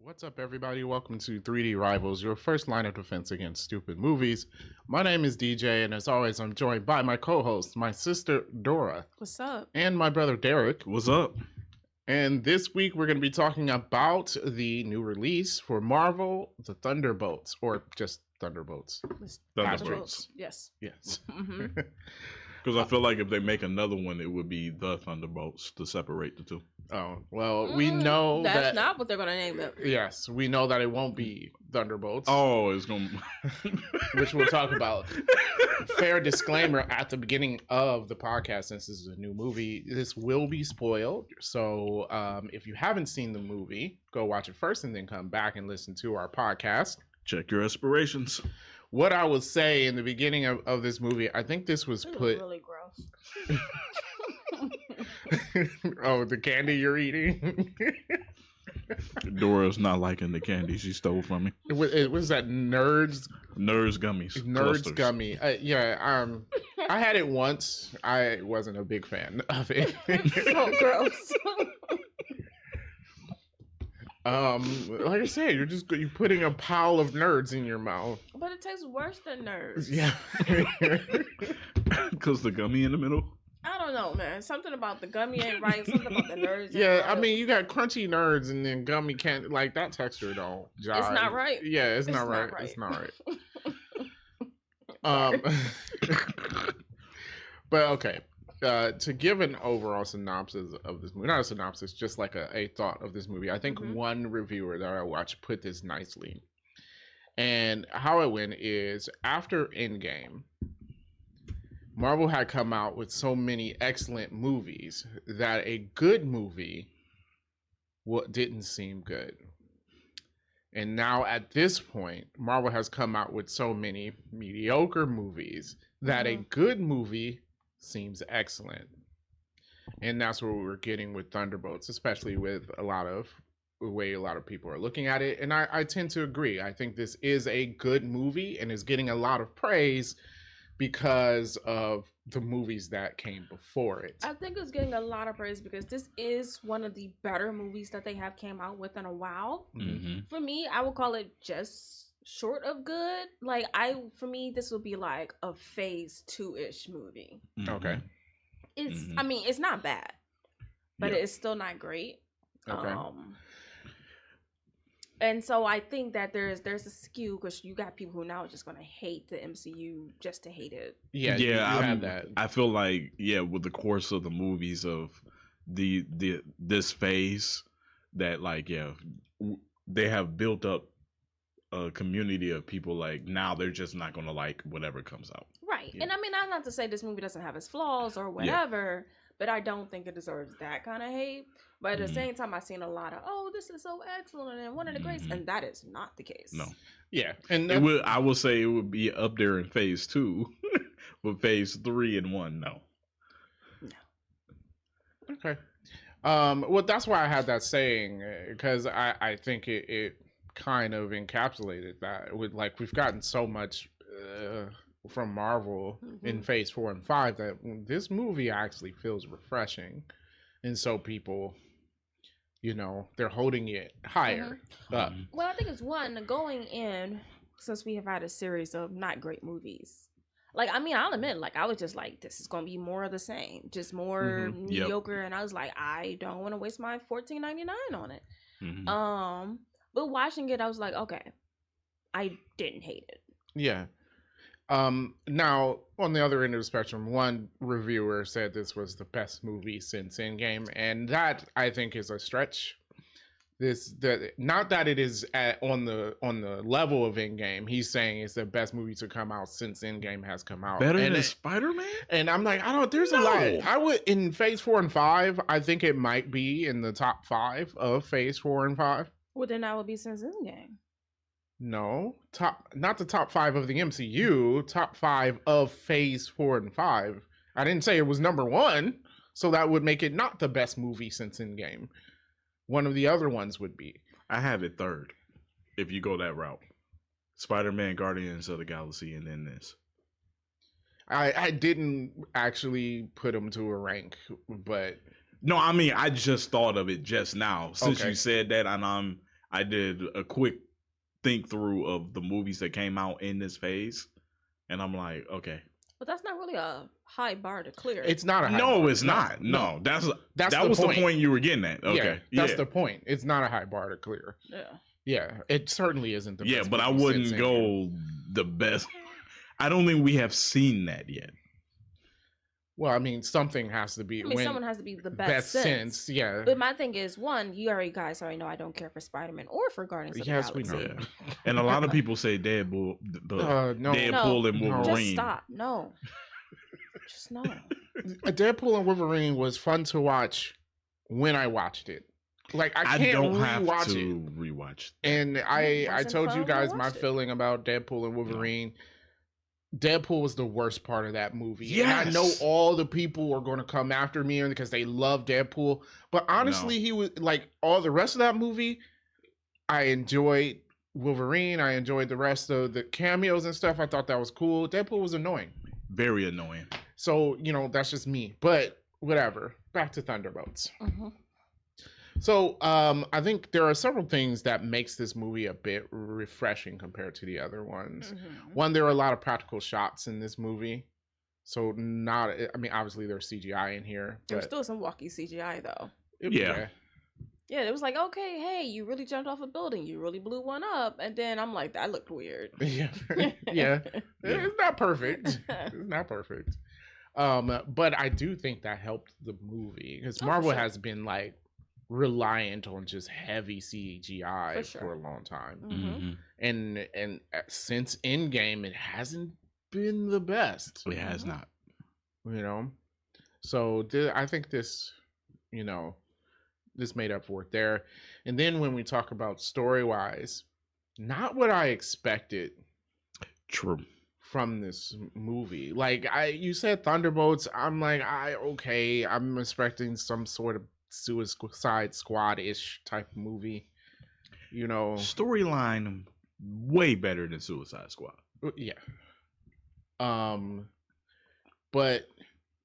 What's up, everybody? Welcome to 3D Rivals, your first line of defense against stupid movies. My name is DJ, and as always, I'm joined by my co-host, my sister Dora. What's up? And my brother Derek. What's up? And this week, we're going to be talking about the new release for Marvel, the Thunderbolts, or just Thunderbolts. Thunderbolts. Yes. Yes. Because I feel like if they make another one, it would be the Thunderbolts to separate the two. Oh, well, we know that's not what they're going to name it. Yes, we know that it won't be Thunderbolts. Oh, it's going to... Which we'll talk about. Fair disclaimer at the beginning of the podcast, since this is a new movie, this will be spoiled. So if you haven't seen the movie, go watch it first and then come back and listen to our podcast. Check your aspirations. What I would say in the beginning of this movie, I think this was put... really gross. Oh, the candy you're eating? Dora's not liking the candy she stole from me. It was that Nerds gummies. Nerds gummy. I had it once. I wasn't a big fan of it. So gross. Like I said, you're putting a pile of nerds in your mouth. But it tastes worse than Nerds. Yeah. Because the gummy in the middle? I don't know, man. Something about the gummy ain't right. Something about the Nerds ain't Yeah, right. I mean, you got crunchy nerds and then gummy can't, like, that texture don't jive. It's not right. Yeah, it's not right. It's not right. But okay. To give an overall synopsis of this movie, not a synopsis, just like a thought of this movie, I think one reviewer that I watched put this nicely. And how it went is, after Endgame, Marvel had come out with so many excellent movies that a good movie didn't seem good. And now at this point, Marvel has come out with so many mediocre movies that a good movie seems excellent. And that's what we're getting with Thunderbolts, especially with the way a lot of people are looking at it. And I tend to agree. I think this is a good movie and is getting a lot of praise because of the movies that came before it. I think it's getting a lot of praise because this is one of the better movies that they have came out with in a while. Mm-hmm. For me, I would call it just short of good. Like, for me, this would be like a phase 2-ish movie. Mm-hmm. Okay. I mean, it's not bad, but it's still not great. Okay. And so I think that there's a skew because you got people who now are just going to hate the MCU just to hate it. Yeah, you have that. I feel like, with the course of the movies of this phase, that they have built up a community of people. Like, now they're just not going to like whatever comes out. Right. Yeah. And I mean, I'm not to say this movie doesn't have its flaws or whatever, but I don't think it deserves that kind of hate. But at the same time, I've seen a lot of, this is so excellent and one of the greats, and that is not the case. No. Yeah. And I will say it would be up there in phase 2, but phase 3 and 1, no. Okay. Well, that's why I had that saying, because I think it kind of encapsulated that. We've gotten so much from Marvel in phase 4 and 5 that this movie actually feels refreshing. And so people, they're holding it higher up. Well, I think it's going in, since we have had a series of not great movies. Like, I mean, I'll admit, I was just like, this is going to be more of the same. Just more mediocre. And I was like, I don't want to waste my $14.99 on it. Mm-hmm. But watching it, I was like, okay, I didn't hate it. Yeah. Now, on the other end of the spectrum, one reviewer said this was the best movie since Endgame, and that I think is a stretch. Not that it is on the level of Endgame. He's saying it's the best movie to come out since Endgame has come out. Better than Spider-Man? And I'm like, there's a lot. I would, in phase 4 and 5, I think it might be in the top 5 of phase 4 and 5. Well, then that would be since Endgame. No, not the top 5 of the MCU, top 5 of phase 4 and 5. I didn't say it was number 1, so that would make it not the best movie since Endgame. One of the other ones would be. I have it third, if you go that route. Spider-Man, Guardians of the Galaxy, and then this. I didn't actually put them to a rank, but No, I mean, I just thought of it just now since you said that, and I did a quick think through of the movies that came out in this phase, and I'm like, okay. But that's not really a high bar to clear. It's not a high No, bar. it's not. No, that the was point. The point you were getting at. Okay, that's the point. It's not a high bar to clear. Yeah, it certainly isn't the best. Yeah, but I wouldn't go the best. I don't think we have seen that yet. Well, I mean, something has to be. Someone has to be the best sense. Yeah. But my thing is, one, you guys already know I don't care for Spider-Man or for Guardians of the Galaxy. Yes, we know. Yeah. And a lot of people say Deadpool, Deadpool and Wolverine. Just stop. No. Just no. Deadpool and Wolverine was fun to watch when I watched it. Like I can't don't have rewatch to it. rewatch. And I told you guys my feeling about Deadpool and Wolverine. Deadpool was the worst part of that movie. Yes. And I know all the people are going to come after me because they love Deadpool. But honestly, he was like all the rest of that movie. I enjoyed Wolverine. I enjoyed the rest of the cameos and stuff. I thought that was cool. Deadpool was annoying. Very annoying. So, that's just me. But whatever. Back to Thunderbolts. Mm-hmm. So I think there are several things that makes this movie a bit refreshing compared to the other ones. Mm-hmm. One, there are a lot of practical shots in this movie. So obviously there's CGI in here. There's still some wacky CGI though. Yeah. Yeah, it was like, okay, hey, you really jumped off a building. You really blew one up. And then I'm like, that looked weird. Yeah. Yeah. It's not perfect. It's not perfect. But I do think that helped the movie because Marvel has been like reliant on just heavy CGI for a long time. Mm-hmm. And since Endgame, it hasn't been the best. It has not. So I think this, this made up for it there. And then when we talk about story-wise, not what I expected. True. From this movie. Like you said Thunderbolts, I'm like, I'm expecting some sort of Suicide Squad-ish type movie. Storyline way better than Suicide Squad. Yeah. But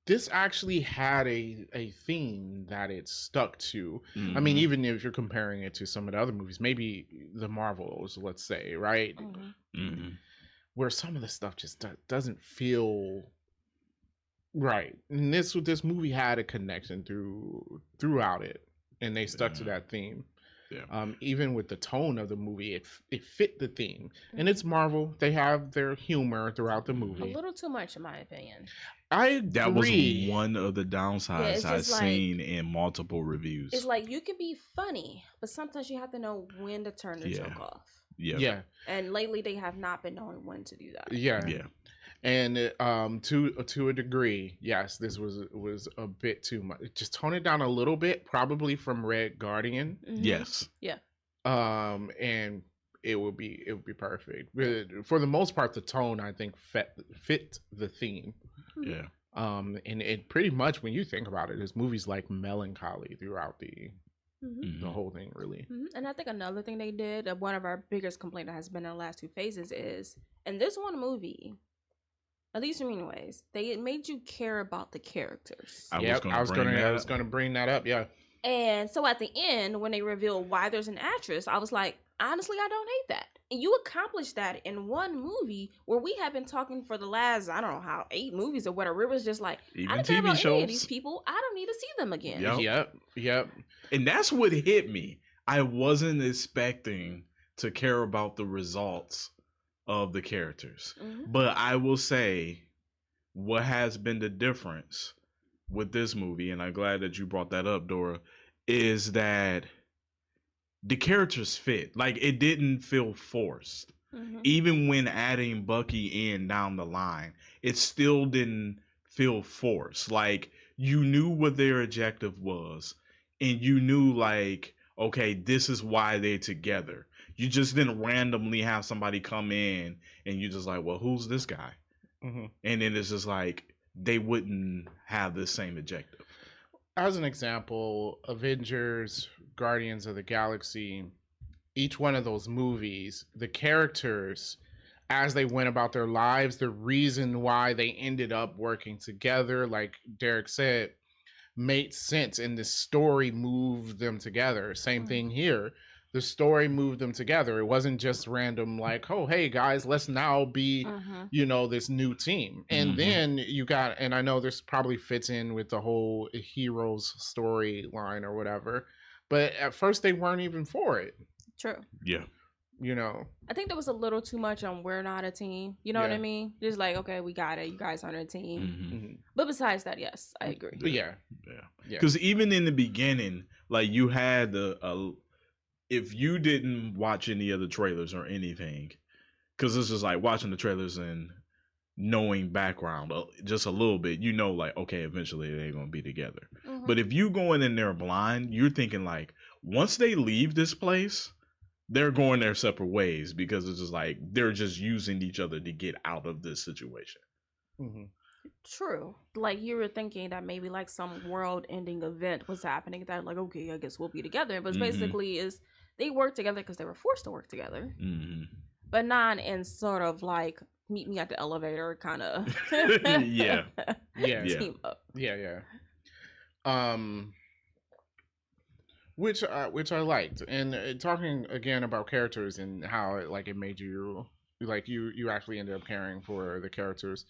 this actually had a theme that it stuck to. Mm-hmm. I mean, even if you're comparing it to some of the other movies, maybe the Marvels, let's say, right? Mm-hmm. Where some of the stuff just doesn't feel right. And this movie had a connection throughout it, and they stuck to that theme. Yeah. Even with the tone of the movie, it fit the theme. And it's Marvel; they have their humor throughout the movie. A little too much, in my opinion. I agree. That was one of the downsides I've seen in multiple reviews. It's like you can be funny, but sometimes you have to know when to turn the joke off. Yeah. And lately, they have not been knowing when to do that. Yeah. And to a degree, yes, this was a bit too much. Just tone it down a little bit, probably from Red Guardian. Mm-hmm. Yes. Yeah. And it would be perfect. But for the most part, the tone I think fit the theme. Yeah. And it pretty much, when you think about it, is movies like melancholy throughout the whole thing, really. Mm-hmm. And I think another thing they did, one of our biggest complaint that has been in the last two phases is, in this one movie, at least in many ways, they made you care about the characters. I was going to bring that up. Yeah. And so at the end, when they reveal why there's an actress, I was like, honestly, I don't hate that. And you accomplished that in one movie where we have been talking for the last, I don't know how, 8 movies or whatever. It was just like, even I don't care about any of these people. I don't need to see them again. Yep. And that's what hit me. I wasn't expecting to care about the results of the characters. Mm-hmm. But I will say what has been the difference with this movie, and I'm glad that you brought that up, Dora, is that the characters fit. Like, it didn't feel forced. Mm-hmm. Even when adding Bucky in down the line, it still didn't feel forced. Like, you knew what their objective was, and you knew, like, okay, this is why they're together. You just didn't randomly have somebody come in and you just like, well, who's this guy? Mm-hmm. And then it's just like, they wouldn't have the same objective. As an example, Avengers, Guardians of the Galaxy, each one of those movies, the characters, as they went about their lives, the reason why they ended up working together, like Derek said, made sense, and the story moved them together. Same thing here. the story moved them together. It wasn't just random, like, oh, hey guys, let's now be, this new team. And then you got, and I know this probably fits in with the whole heroes storyline or whatever, but at first they weren't even for it. True. Yeah. I think there was a little too much on we're not a team. You know what I mean? Just like, okay, we got it. You guys aren't a team. But besides that, yes, I agree. Yeah. Because even in the beginning, like you had if you didn't watch any of the trailers or anything, because this is like watching the trailers and knowing background just a little bit, like, okay, eventually they're going to be together. But if you going in there blind, you're thinking like, once they leave this place, they're going their separate ways, because it's just like they're just using each other to get out of this situation. True. Like you were thinking that maybe like some world-ending event was happening. That like, okay, I guess we'll be together. But basically, is they work together because they were forced to work together. But not in sort of like meet me at the elevator kind of. yeah. Team up. Yeah. Which I liked, and talking again about characters and how it made you like you actually ended up caring for the characters.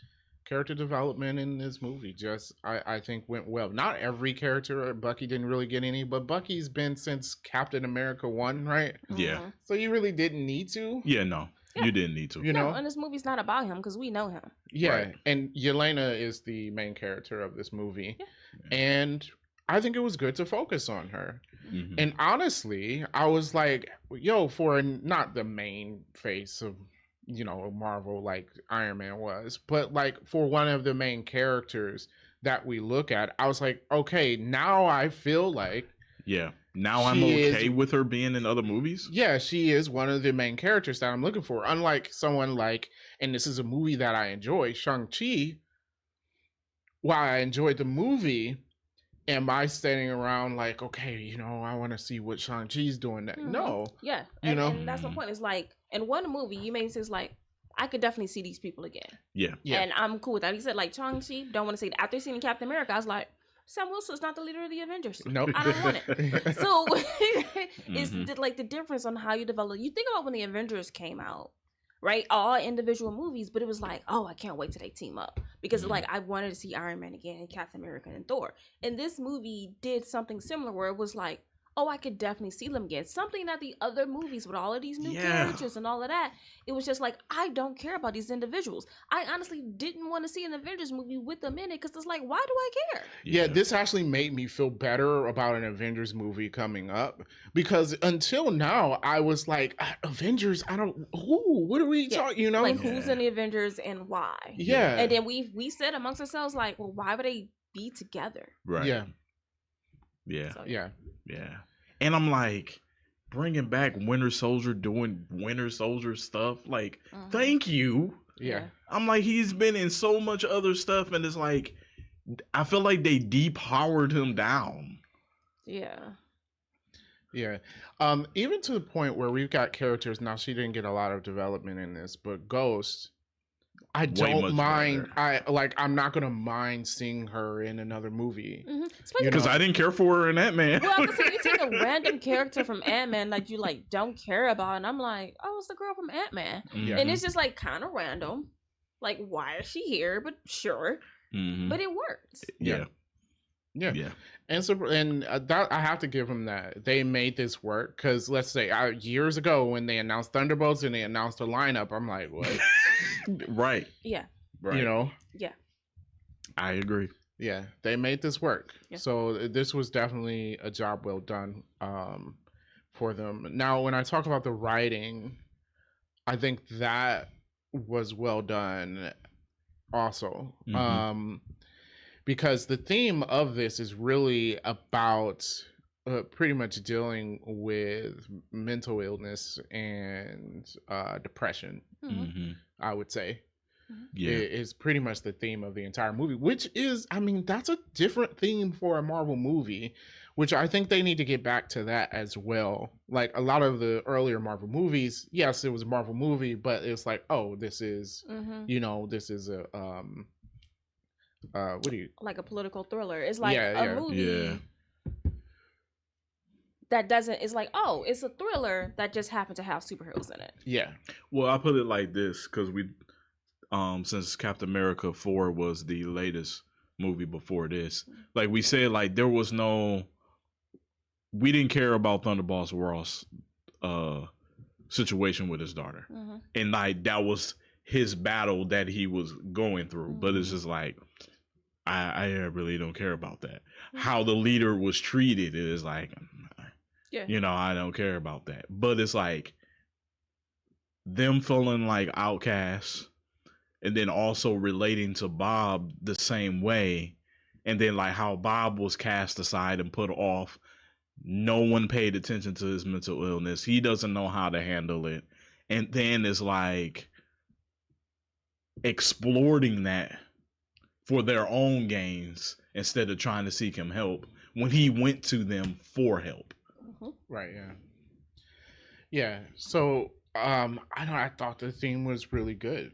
Character development in this movie just I think went well. Not every character, Bucky didn't really get any, but Bucky's been since Captain America 1, right? Yeah. So you really didn't need to. Yeah, no. Yeah. You didn't need to. No, and this movie's not about him because we know him. Yeah, right. And Yelena is the main character of this movie. Yeah. And I think it was good to focus on her. And honestly, I was like, yo, for not the main face of, Marvel like Iron Man was, but like for one of the main characters that we look at, I was like, okay, now I feel like now I'm okay with her being in other movies. Yeah, she is one of the main characters that I'm looking for. Unlike someone like, and this is a movie that I enjoy, Shang-Chi. While I enjoyed the movie, am I standing around like, okay, I want to see what Shang-Chi's doing next? No. Yeah. And that's the point. It's like, in one movie, you made it seem like, I could definitely see these people again. Yeah. And I'm cool with that. He said, like, Shang-Chi, don't want to see it. After seeing Captain America, I was like, Sam Wilson's not the leader of the Avengers. Nope. I don't want it. So, it's like the difference on how you develop. You think about when the Avengers came out, right? All individual movies, but it was like, oh, I can't wait till they team up. Because like I wanted to see Iron Man again and Captain America and Thor. And this movie did something similar where it was like, oh, I could definitely see them again. Something that the other movies with all of these new characters and all of that, it was just like, I don't care about these individuals. I honestly didn't want to see an Avengers movie with them in it because it's like, why do I care? Yeah, this actually made me feel better about an Avengers movie coming up, because until now, I was like, Avengers, what are we talking, Like, who's in the Avengers and why? Yeah. And then we said amongst ourselves, like, well, why would they be together? Right. Yeah. Yeah. So, yeah. And I'm like, bringing back Winter Soldier, doing Winter Soldier stuff. Like, thank you. Yeah. I'm like, he's been in so much other stuff, and it's like, I feel like they depowered him down. Yeah. Yeah. Even to the point where we've got characters now. She didn't get a lot of development in this, but Ghost, I don't mind. I'm not gonna mind seeing her in another movie because I didn't care for her in Ant-Man. Well, so you take a random character from Ant-Man that you like don't care about, and I'm like, oh, it's the girl from Ant-Man, and it's just like kind of random. Like, why is she here? But sure, but it works. Yeah. And so, that I have to give them that they made this work, because let's say years ago when they announced Thunderbolts and they announced the lineup, I'm like, what? Right. Yeah. Right. Yeah. I agree. Yeah, they made this work. Yeah. So this was definitely a job well done for them. Now, when I talk about the writing, I think that was well done also. Because the theme of this is really about pretty much dealing with mental illness and depression, I would say. Yeah. It's pretty much the theme of the entire movie, which is, that's a different theme for a Marvel movie, which I think they need to get back to that as well. Like a lot of the earlier Marvel movies, yes, it was a Marvel movie, but it's like, oh, this is, this is a, what do you, like a political thriller. It's like a movie. that doesn't. It's like, oh, it's a thriller that just happened to have superheroes in it. Yeah. Well, I put it like this because since Captain America 4 was the latest movie before this, like we said, like we didn't care about Thunderbolts Ross situation with his daughter, and like that was his battle that he was going through. But it's just like I really don't care about that. How the leader was treated is like, I don't care about that. But it's like them feeling like outcasts, and then also relating to Bob the same way, and then like how Bob was cast aside and put off. No one paid attention to his mental illness. He doesn't know how to handle it. And then it's like exploiting that for their own gains instead of trying to seek him help when he went to them for help. Right, yeah. Yeah. So I thought the theme was really good,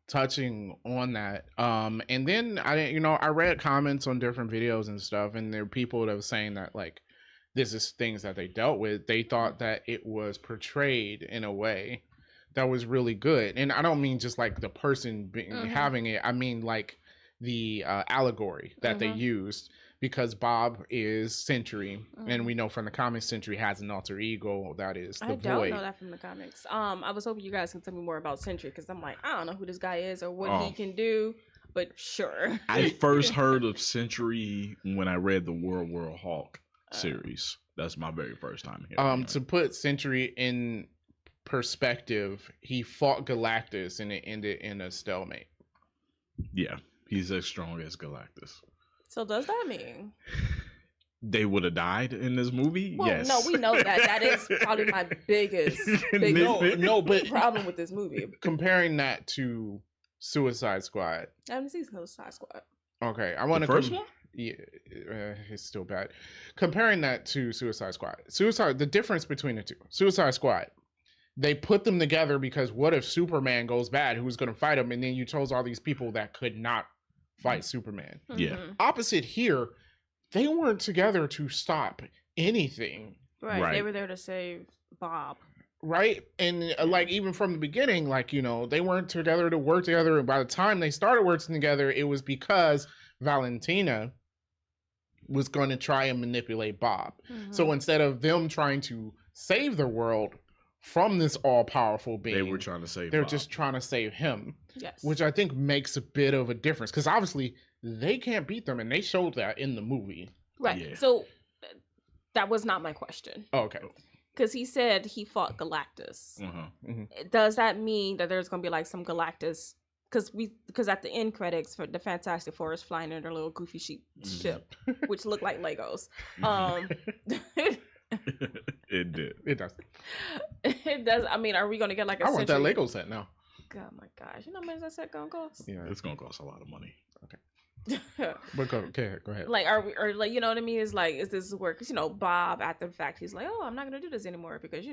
touching on that. And then I read comments on different videos and stuff, and there are people that were saying that like this is things that they dealt with. They thought that it was portrayed in a way that was really good. And I don't mean just like the person having it. I mean like the allegory that they used, because Bob is Sentry, and we know from the comics Sentry has an alter ego that is the Void. I don't know that from the comics. I was hoping you guys can tell me more about Sentry, because I'm like, I don't know who this guy is or what he can do, but sure. I first heard of Sentry when I read the World Hulk series. That's my very first time hearing to put Sentry in perspective, he fought Galactus and it ended in a stalemate. Yeah, he's as strong as Galactus. So does that mean they would have died in this movie? Well, yes. No, we know that. That is probably my biggest but problem with this movie. Comparing that to Suicide Squad. I haven't seen Suicide Squad. Okay, I want to first one. Yeah, it's still bad. Comparing that to Suicide Squad. The difference between the two. Suicide Squad, they put them together because what if Superman goes bad? Who's going to fight him? And then you chose all these people that could not fight Superman. Yeah. Opposite here, they weren't together to stop anything. Right. They were there to save Bob. Right. And like even from the beginning, like, they weren't together to work together. And by the time they started working together, it was because Valentina was going to try and manipulate Bob. So instead of them trying to save the world from this all-powerful being, they were trying to save they're Bob. Just trying to save him. Yes. Which I think makes a bit of a difference, because obviously they can't beat them, and they showed that in the movie. Right. Yeah. So that was not my question. Oh, okay. Because he said he fought Galactus. Does that mean that there's going to be like some Galactus? Because at the end credits for the Fantastic Four is flying in their little goofy ship, which looked like Legos. It did. It does. It does. I mean, are we going to get like a I want that Lego set now. Oh my gosh. You know how much that set going to cost? Yeah. It's going to cost a lot of money. Okay. But go ahead. Like, or like, you know what I mean? It's like, is this work? Because, Bob, after the fact, he's like, oh, I'm not going to do this anymore because,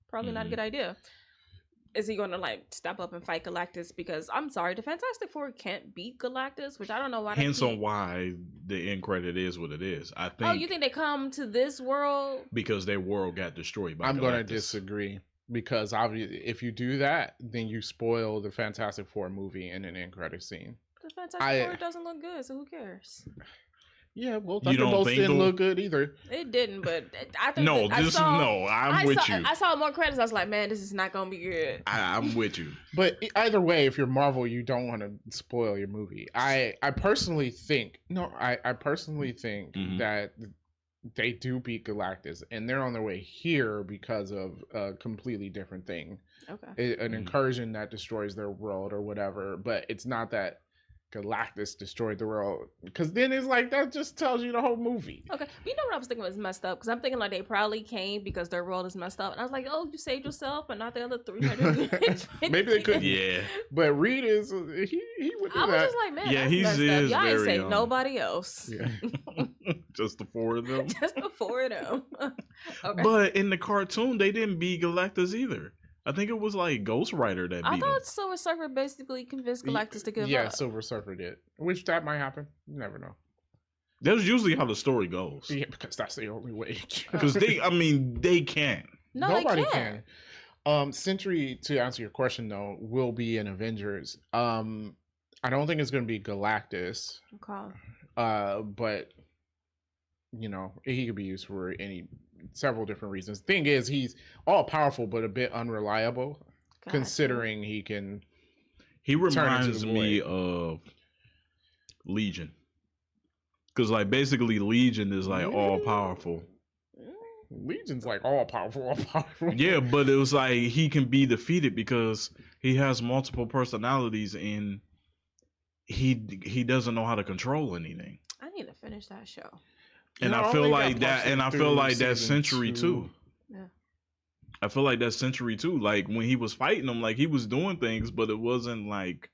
probably not a good idea. Is he going to like step up and fight Galactus? Because I'm sorry, the Fantastic Four can't beat Galactus, which I don't know why. Hence on why the end credit is what it is. I think. Oh, you think they come to this world because their world got destroyed by Galactus. I'm going to disagree, because obviously, if you do that, then you spoil the Fantastic Four movie in an end credit scene. The Fantastic Four doesn't look good, so who cares? Yeah, well, Thunderbolts didn't look good either. It didn't, but I think I'm with you. I saw more credits. I was like, man, this is not gonna be good. I'm with you. But either way, if you're Marvel, you don't want to spoil your movie. I personally think that they do beat Galactus, and they're on their way here because of a completely different thing. Okay, an incursion that destroys their world or whatever. But it's not that Galactus destroyed the world, because then it's like that just tells you the whole movie. Okay, you know what I was thinking was messed up, because I'm thinking like they probably came because their world is messed up, and I was like, oh, you saved yourself, but not the other 300. Maybe they could. Yeah, but Reed is he would do I that. was just like, man, yeah, he's is y'all very ain't saved nobody else. Yeah. Just the four of them. Just the four of them. Okay. But in the cartoon, they didn't beat Galactus either. I think it was like Ghost Rider that beat him. I thought Silver Surfer basically convinced Galactus to give up. Yeah, Silver Surfer did. Which that might happen. You never know. That's usually how the story goes. Yeah, because that's the only way. Because they can. No, Nobody they can't. can. Sentry, to answer your question though, will be in Avengers. I don't think it's going to be Galactus. Okay. But he could be used for several different reasons. Thing is, he's all powerful but a bit unreliable, considering he can. He reminds me of Legion, because like basically Legion is like all powerful. Legion's like all powerful. Yeah, but it was like he can be defeated because he has multiple personalities and he doesn't know how to control anything. I need to finish that show. And I feel like that, and I feel like that's Sentry too. Yeah. I feel like that's Sentry too. Like when he was fighting them, like he was doing things, but it wasn't like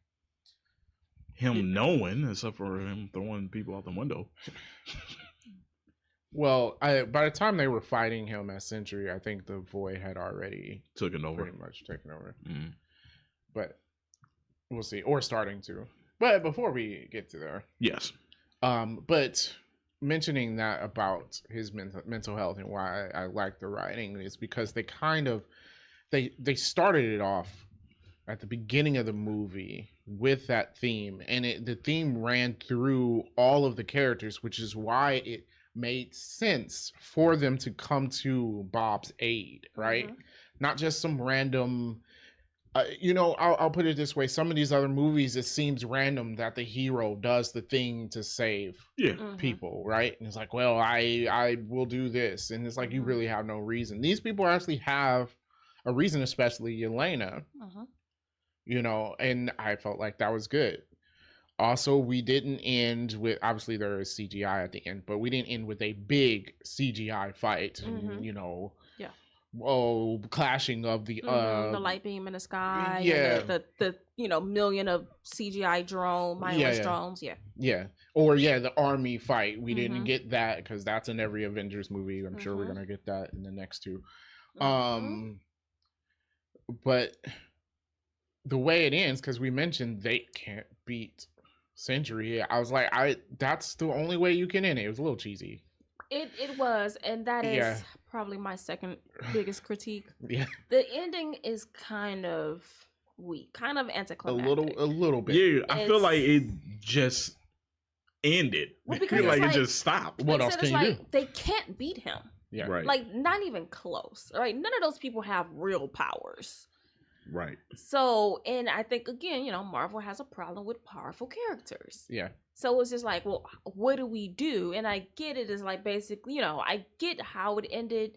him knowing, except for him throwing people out the window. Well, by the time they were fighting him as Sentry, I think the Void had already pretty much taken over. Mm. But we'll see, or starting to. But before we get to there, yes. But mentioning that about his mental health and why I like the writing is because they kind of they started it off at the beginning of the movie with that theme, and the theme ran through all of the characters, which is why it made sense for them to come to Bob's aid, right? Mm-hmm. Not just some random. I'll put it this way. Some of these other movies, it seems random that the hero does the thing to save people, right? And it's like, well, I will do this. And it's like, you really have no reason. These people actually have a reason, especially Yelena, and I felt like that was good. Also, we didn't end with, obviously there is CGI at the end, but we didn't end with a big CGI fight, clashing of the light beam in the sky, and the million of CGI drones, or the army fight. We didn't get that because that's in every Avengers movie. I'm sure we're gonna get that in the next two. But the way it ends, because we mentioned they can't beat Sentry, I was like, that's the only way you can end it. It was a little cheesy. It was, and that is probably my second biggest critique. Yeah, the ending is kind of weak, kind of anticlimactic. A little bit. Yeah, I feel like it just ended. Well, because it just stopped. What else can you do? They can't beat him. Yeah, right. Like not even close. Right? None of those people have real powers. Right. So, and I think again, Marvel has a problem with powerful characters. Yeah. So it's just like, well, what do we do? And I get it is like basically, I get how it ended,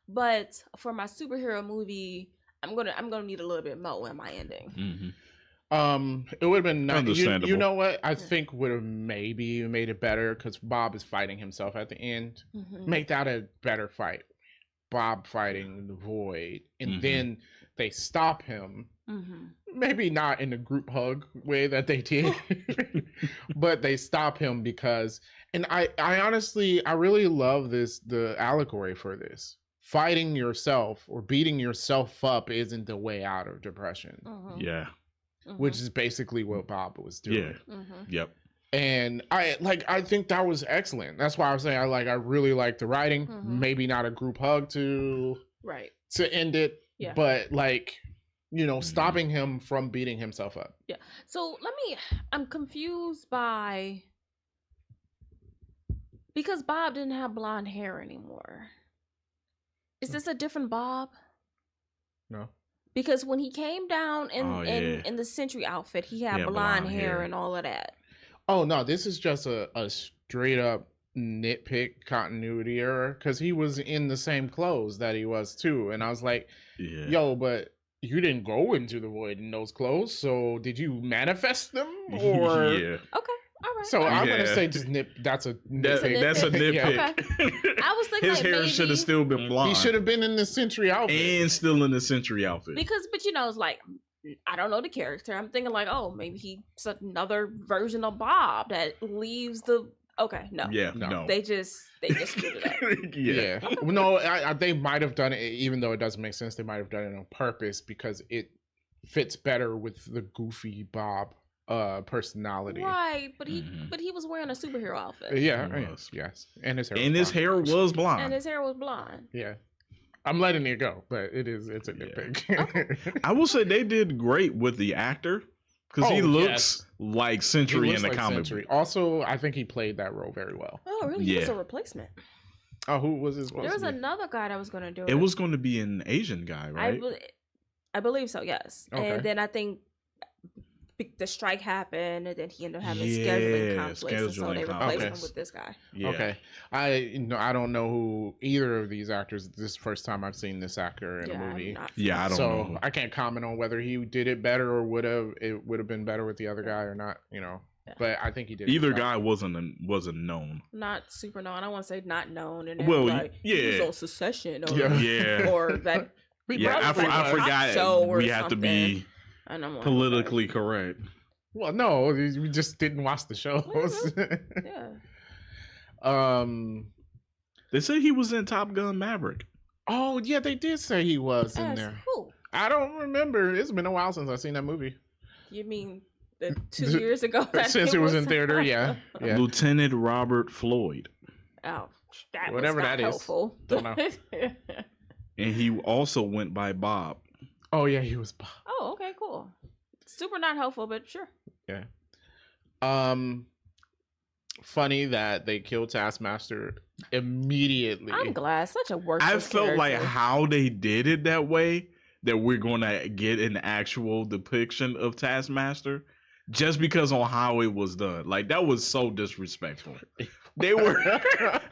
but for my superhero movie, I'm gonna need a little bit more in my ending. Mm-hmm. It would have been nice. Understandable. You know what? I think would have maybe made it better because Bob is fighting himself at the end. Make that a better fight. Bob fighting the Void, and then they stop him. Maybe not in the group hug way that they did, but they stop him because, and I honestly, I really love the allegory for this. Fighting yourself or beating yourself up isn't the way out of depression. Yeah. Which is basically what Bob was doing. Yeah. Yep. And I think that was excellent. That's why I was saying I really like the writing. Maybe not a group hug to end it, but stopping him from beating himself up. Yeah. So I'm confused because Bob didn't have blonde hair anymore. Is this a different Bob? No. Because when he came down in the Sentry outfit, he had blonde hair and all of that. Oh no, this is just a straight up nitpick continuity error because he was in the same clothes that he was too, and I was like, yo, but you didn't go into the Void in those clothes, so did you manifest them or? Okay. All right. So I'm gonna say just that's a nitpick. That's a nitpick. Okay. I was thinking his hair should have still been blonde. He should have been in the Sentry outfit and still in the Sentry outfit. But it's like, I don't know the character. I'm thinking like, oh, maybe he's another version of Bob that leaves the. Okay, no. Yeah, no. They just screwed it up. Yeah. No, they might have done it, even though it doesn't make sense. They might have done it on purpose because it fits better with the goofy Bob personality. Right, but he was wearing a superhero outfit. Yeah, yes, and his hair was blonde. And his hair was blonde. Yeah, I'm letting it go, but it's a nitpick. Okay. I will say they did great with the actor because he looks like Sentry in the comic book. Also, I think he played that role very well. Oh, really? He was a replacement. Oh, who was his? There was another guy that was going to do it. It was going to be an Asian guy, right? I believe so. Yes, okay. And then I think the strike happened, and then he ended up having scheduling conflicts, so they replaced him with this guy. Yeah. Okay, I don't know who either of these actors. This is the first time I've seen this actor in a movie. I don't know. So I can't comment on whether he did it better or would have been better with the other guy or not. You know, but I think he did. Either guy wasn't known. Not super known. I don't want to say not known. And he was on Succession. Or, or that. I forgot. We have to be politically correct. Well, no, we just didn't watch the shows. Yeah. They say he was in Top Gun Maverick. Oh yeah, they did say he was in there. Who? I don't remember. It's been a while since I've seen that movie. You mean 2 years ago? Since it was in theater, yeah. Lieutenant Robert Floyd. Oh, whatever that helpful. Is. Don't know. And he also went by Bob. Oh yeah, he was Bob. Oh, okay, cool. Super not helpful, but sure. Yeah. Funny that they killed Taskmaster immediately. I'm glad. Such a worthless I felt character. like how they did it that way, that we're gonna get an actual depiction of Taskmaster, just because on how it was done. Like that was so disrespectful. They were.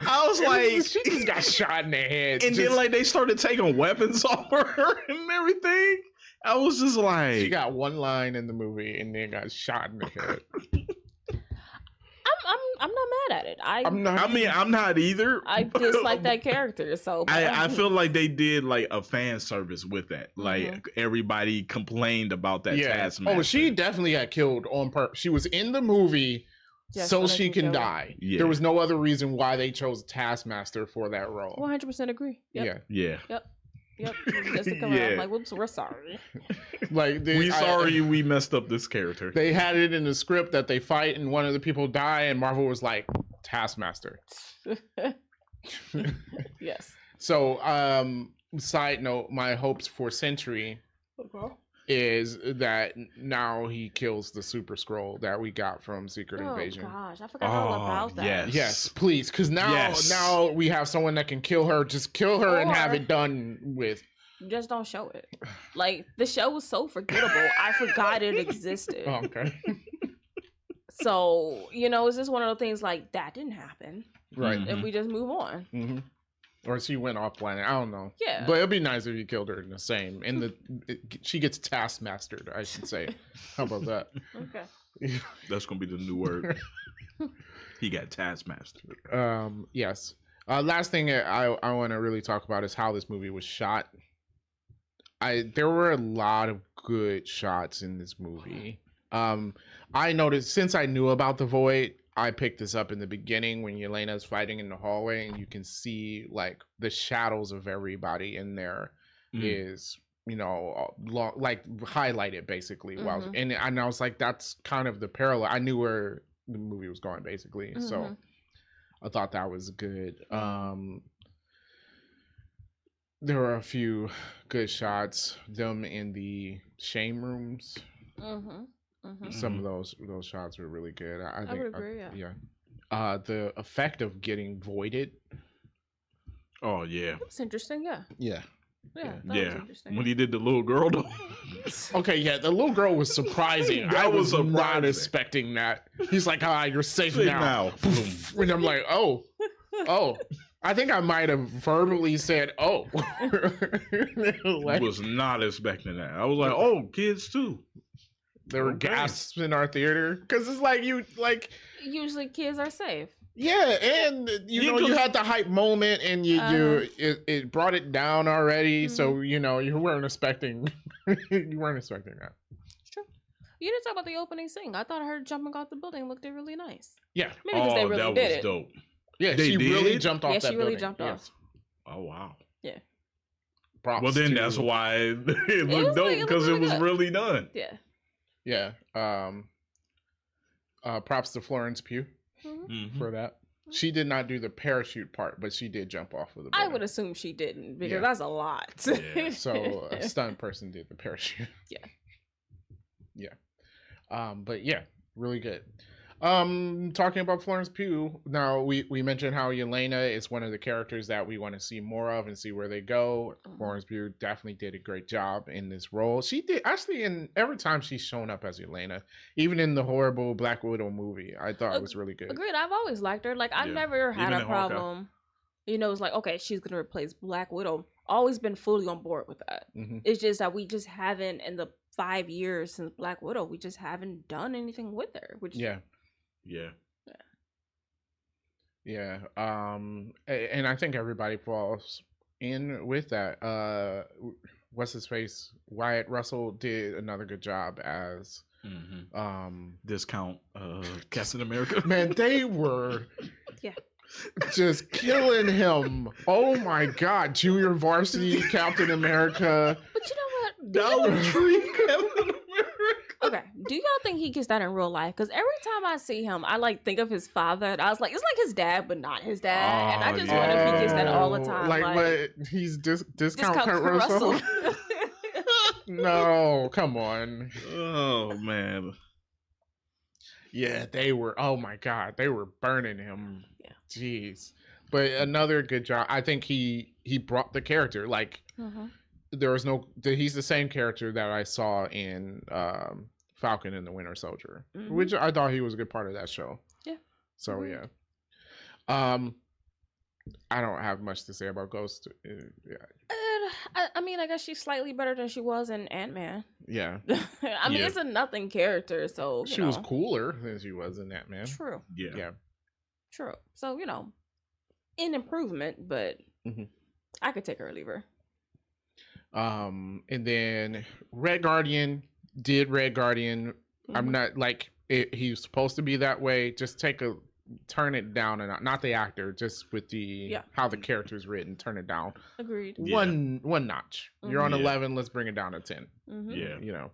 I was like, she just got shot in the head, and then like they started taking weapons off her and everything. I was just like, she got one line in the movie and then got shot in the head. I'm not mad at it. I'm not either. I dislike that character, so I feel like they did like a fan service with that. Like everybody complained about that Taskmaster. Oh, she definitely got killed on purpose. She was in the movie so she can die. Yeah. There was no other reason why they chose Taskmaster for that role. 100% agree. Yep. Yeah. Yep. Just to come out, I'm like, whoops, we're sorry. Like we messed up this character. They had it in the script that they fight and one of the people die, and Marvel was like, Taskmaster. Yes. So, side note, my hopes for Sentry is that now he kills the Super Skrull that we got from Secret Invasion. Oh gosh, I forgot all about that. Yes, please, because now we have someone that can kill her. Just kill her and have it done with. Just don't show it. Like the show was so forgettable, I forgot it existed. Oh, okay. So it's just one of those things like that didn't happen, right? And we just move on. Mm-hmm. Or she went off planet. I don't know. Yeah. But it'd be nice if you killed her in the same. She gets taskmastered, I should say. How about that? Okay. That's gonna be the new word. He got taskmastered. Yes. Last thing I want to really talk about is how this movie was shot. There were a lot of good shots in this movie. I noticed since I knew about the Void, I picked this up in the beginning when Yelena's fighting in the hallway, and you can see like the shadows of everybody in there is like highlighted basically. And I was like, that's kind of the parallel. I knew where the movie was going basically, so I thought that was good. There were a few good shots. Them in the shame rooms. Some of those shots were really good. I think, would agree. Yeah. The effect of getting voided. Oh yeah. That's interesting. Yeah. Yeah. Yeah. When he did the little girl though. Okay, yeah, the little girl was surprising. I was not expecting that. He's like, you're safe now. And I'm like, oh. I think I might have verbally said, oh. Was not expecting that. I was like, oh, kids too. There were gasps in our theater because it's like usually kids are safe. Yeah, and you had the hype moment, and it brought it down already. So you weren't expecting that. It's true. You didn't talk about the opening scene. I thought her jumping off the building looked really nice. Yeah, maybe because they really did it. Dope. Yeah, she really jumped off. Yeah, she really jumped off. Oh wow. Yeah. Props well, then that's why it looked dope because it was really done. Yeah. Yeah. Props to Florence Pugh for that. She did not do the parachute part, but she did jump off of the building. I would assume she didn't because that's a lot. Yeah. So a stunt person did the parachute. Yeah. But yeah, really good. Talking about Florence Pugh, now we mentioned how Yelena is one of the characters that we want to see more of and see where they go. Florence Pugh definitely did a great job in this role. She did actually in every time she's shown up as Yelena, even in the horrible Black Widow movie, I thought it was really good. Agreed. I've always liked her. Like I've never had a problem. You know, it's like, okay, she's gonna replace Black Widow. Always been fully on board with that. It's just that we just haven't, in the 5 years since Black Widow, we just haven't done anything with her. Which and I think everybody falls in with that. What's his face? Wyatt Russell did another good job as Discount Captain America. Man, they were just killing him. Oh my God, Junior Varsity Captain America. But you know what? Dollar Tree Captain America. Okay, do y'all think he gets that in real life? Because every time I see him, I like think of his father, and I was like, it's like his dad, but not his dad. And I just wonder if he gets that all the time. But he's discount Kurt Russell. No, come on. Oh man. Yeah, they were. Oh my God, they were burning him. Yeah. Jeez. But another good job. I think he brought the character. Like there was no. He's the same character that I saw in Falcon and the Winter Soldier, which I thought he was a good part of that show. Yeah. So yeah. I don't have much to say about Ghost. I mean, I guess she's slightly better than she was in Ant-Man. Yeah. I mean, it's a nothing character, so she was cooler than she was in Ant-Man. True. Yeah. True. So an improvement, but I could take her or leave her. And then Red Guardian did Red Guardian. I'm not like he's supposed to be that way. Just turn it down, and not the actor, just with the how the character is written. Turn it down. Agreed. One notch. You're on 11. Let's bring it down to 10. Yeah.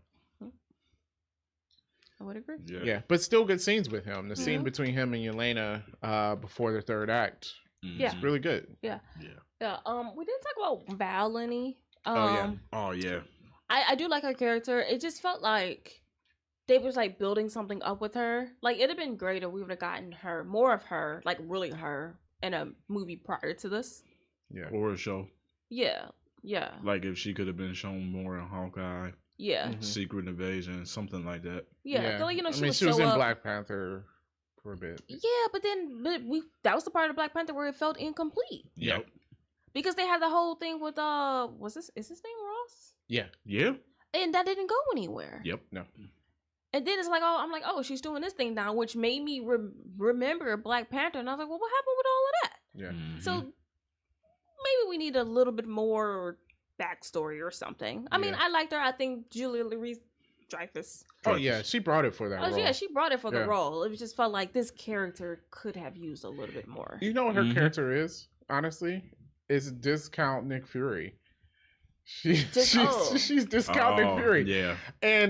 I would agree. Yeah, but still good scenes with him. The scene between him and Yelena before the third act. Yeah, it's really good. Yeah. We didn't talk about Val any. Oh yeah. I do like her character. It just felt like they was like building something up with her. Like it'd have been great if we would have gotten more of her, like really her, in a movie prior to this. Yeah. Or a show. Yeah. Like if she could have been shown more in Hawkeye. Yeah. Secret Invasion, something like that. Yeah. Like, she was in Black Panther for a bit. Yeah, but that was the part of Black Panther where it felt incomplete. Yep. Because they had the whole thing with is his name Ross? Yeah. And that didn't go anywhere. Yep. No. And then it's like, I'm like, she's doing this thing now, which made me remember Black Panther, and I was like, well, what happened with all of that? Yeah. So maybe we need a little bit more backstory or something. I mean, I liked her. I think Julia Louis-Dreyfus. Oh yeah, she brought it for that role. Yeah, she brought it for the role. It just felt like this character could have used a little bit more. You know what her character is? Honestly, is discount Nick Fury. She's discount Nick Fury. Yeah,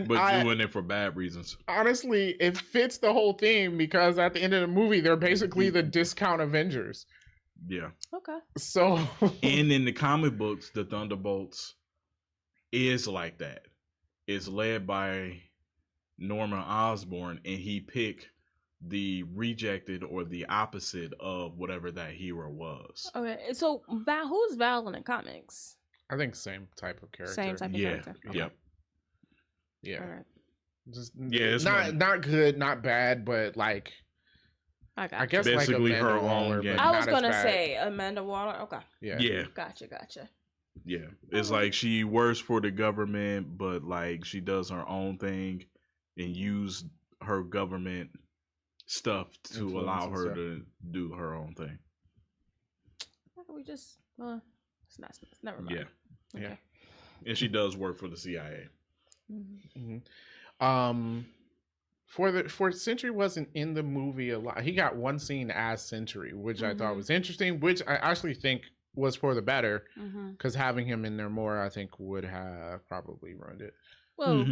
but doing it for bad reasons. Honestly, it fits the whole theme because at the end of the movie, they're basically the discount Avengers. Yeah. Okay. So, and in the comic books, the Thunderbolts is like that. It's led by Norman Osborn, and he picked the rejected or the opposite of whatever that hero was. Okay, so who's Val in the comics? I think same type of character. Same type of character. Okay. Yep. Yeah. All right. Just it's not good, not bad, but like I guess basically like her Waller, own game. I was gonna say Amanda Waller. Okay. Yeah. Gotcha. Yeah. It's like she works for the government, but like she does her own thing and use her government stuff to allow her to do her own thing. We just it's not never mind. Yeah. Okay. And she does work for the CIA. For Sentry wasn't in the movie a lot. He got one scene as Sentry, which I thought was interesting, which I actually think was for the better, because having him in there more, I think, would have probably ruined it. Well,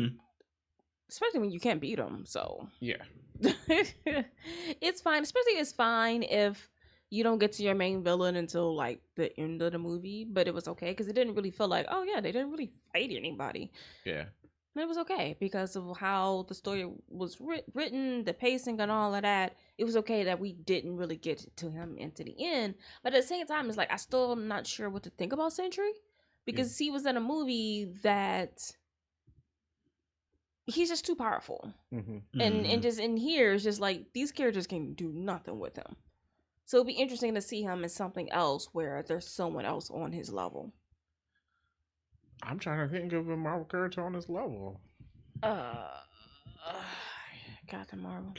especially when you can't beat them. So yeah, it's fine. Especially it's fine if you don't get to your main villain until like the end of the movie. But it was okay because it didn't really feel like, oh yeah, they didn't really fight anybody. yeah. It was okay because of how the story was written, the pacing, and all of that. It was okay that we didn't really get to him into the end. But at the same time, it's like I still am not sure what to think about Sentry because he was in a movie that he's just too powerful, and just in here it's just like these characters can do nothing with him. So it'd be interesting to see him in something else where there's someone else on his level. I'm trying to think of a Marvel character on his level. Captain Marvel.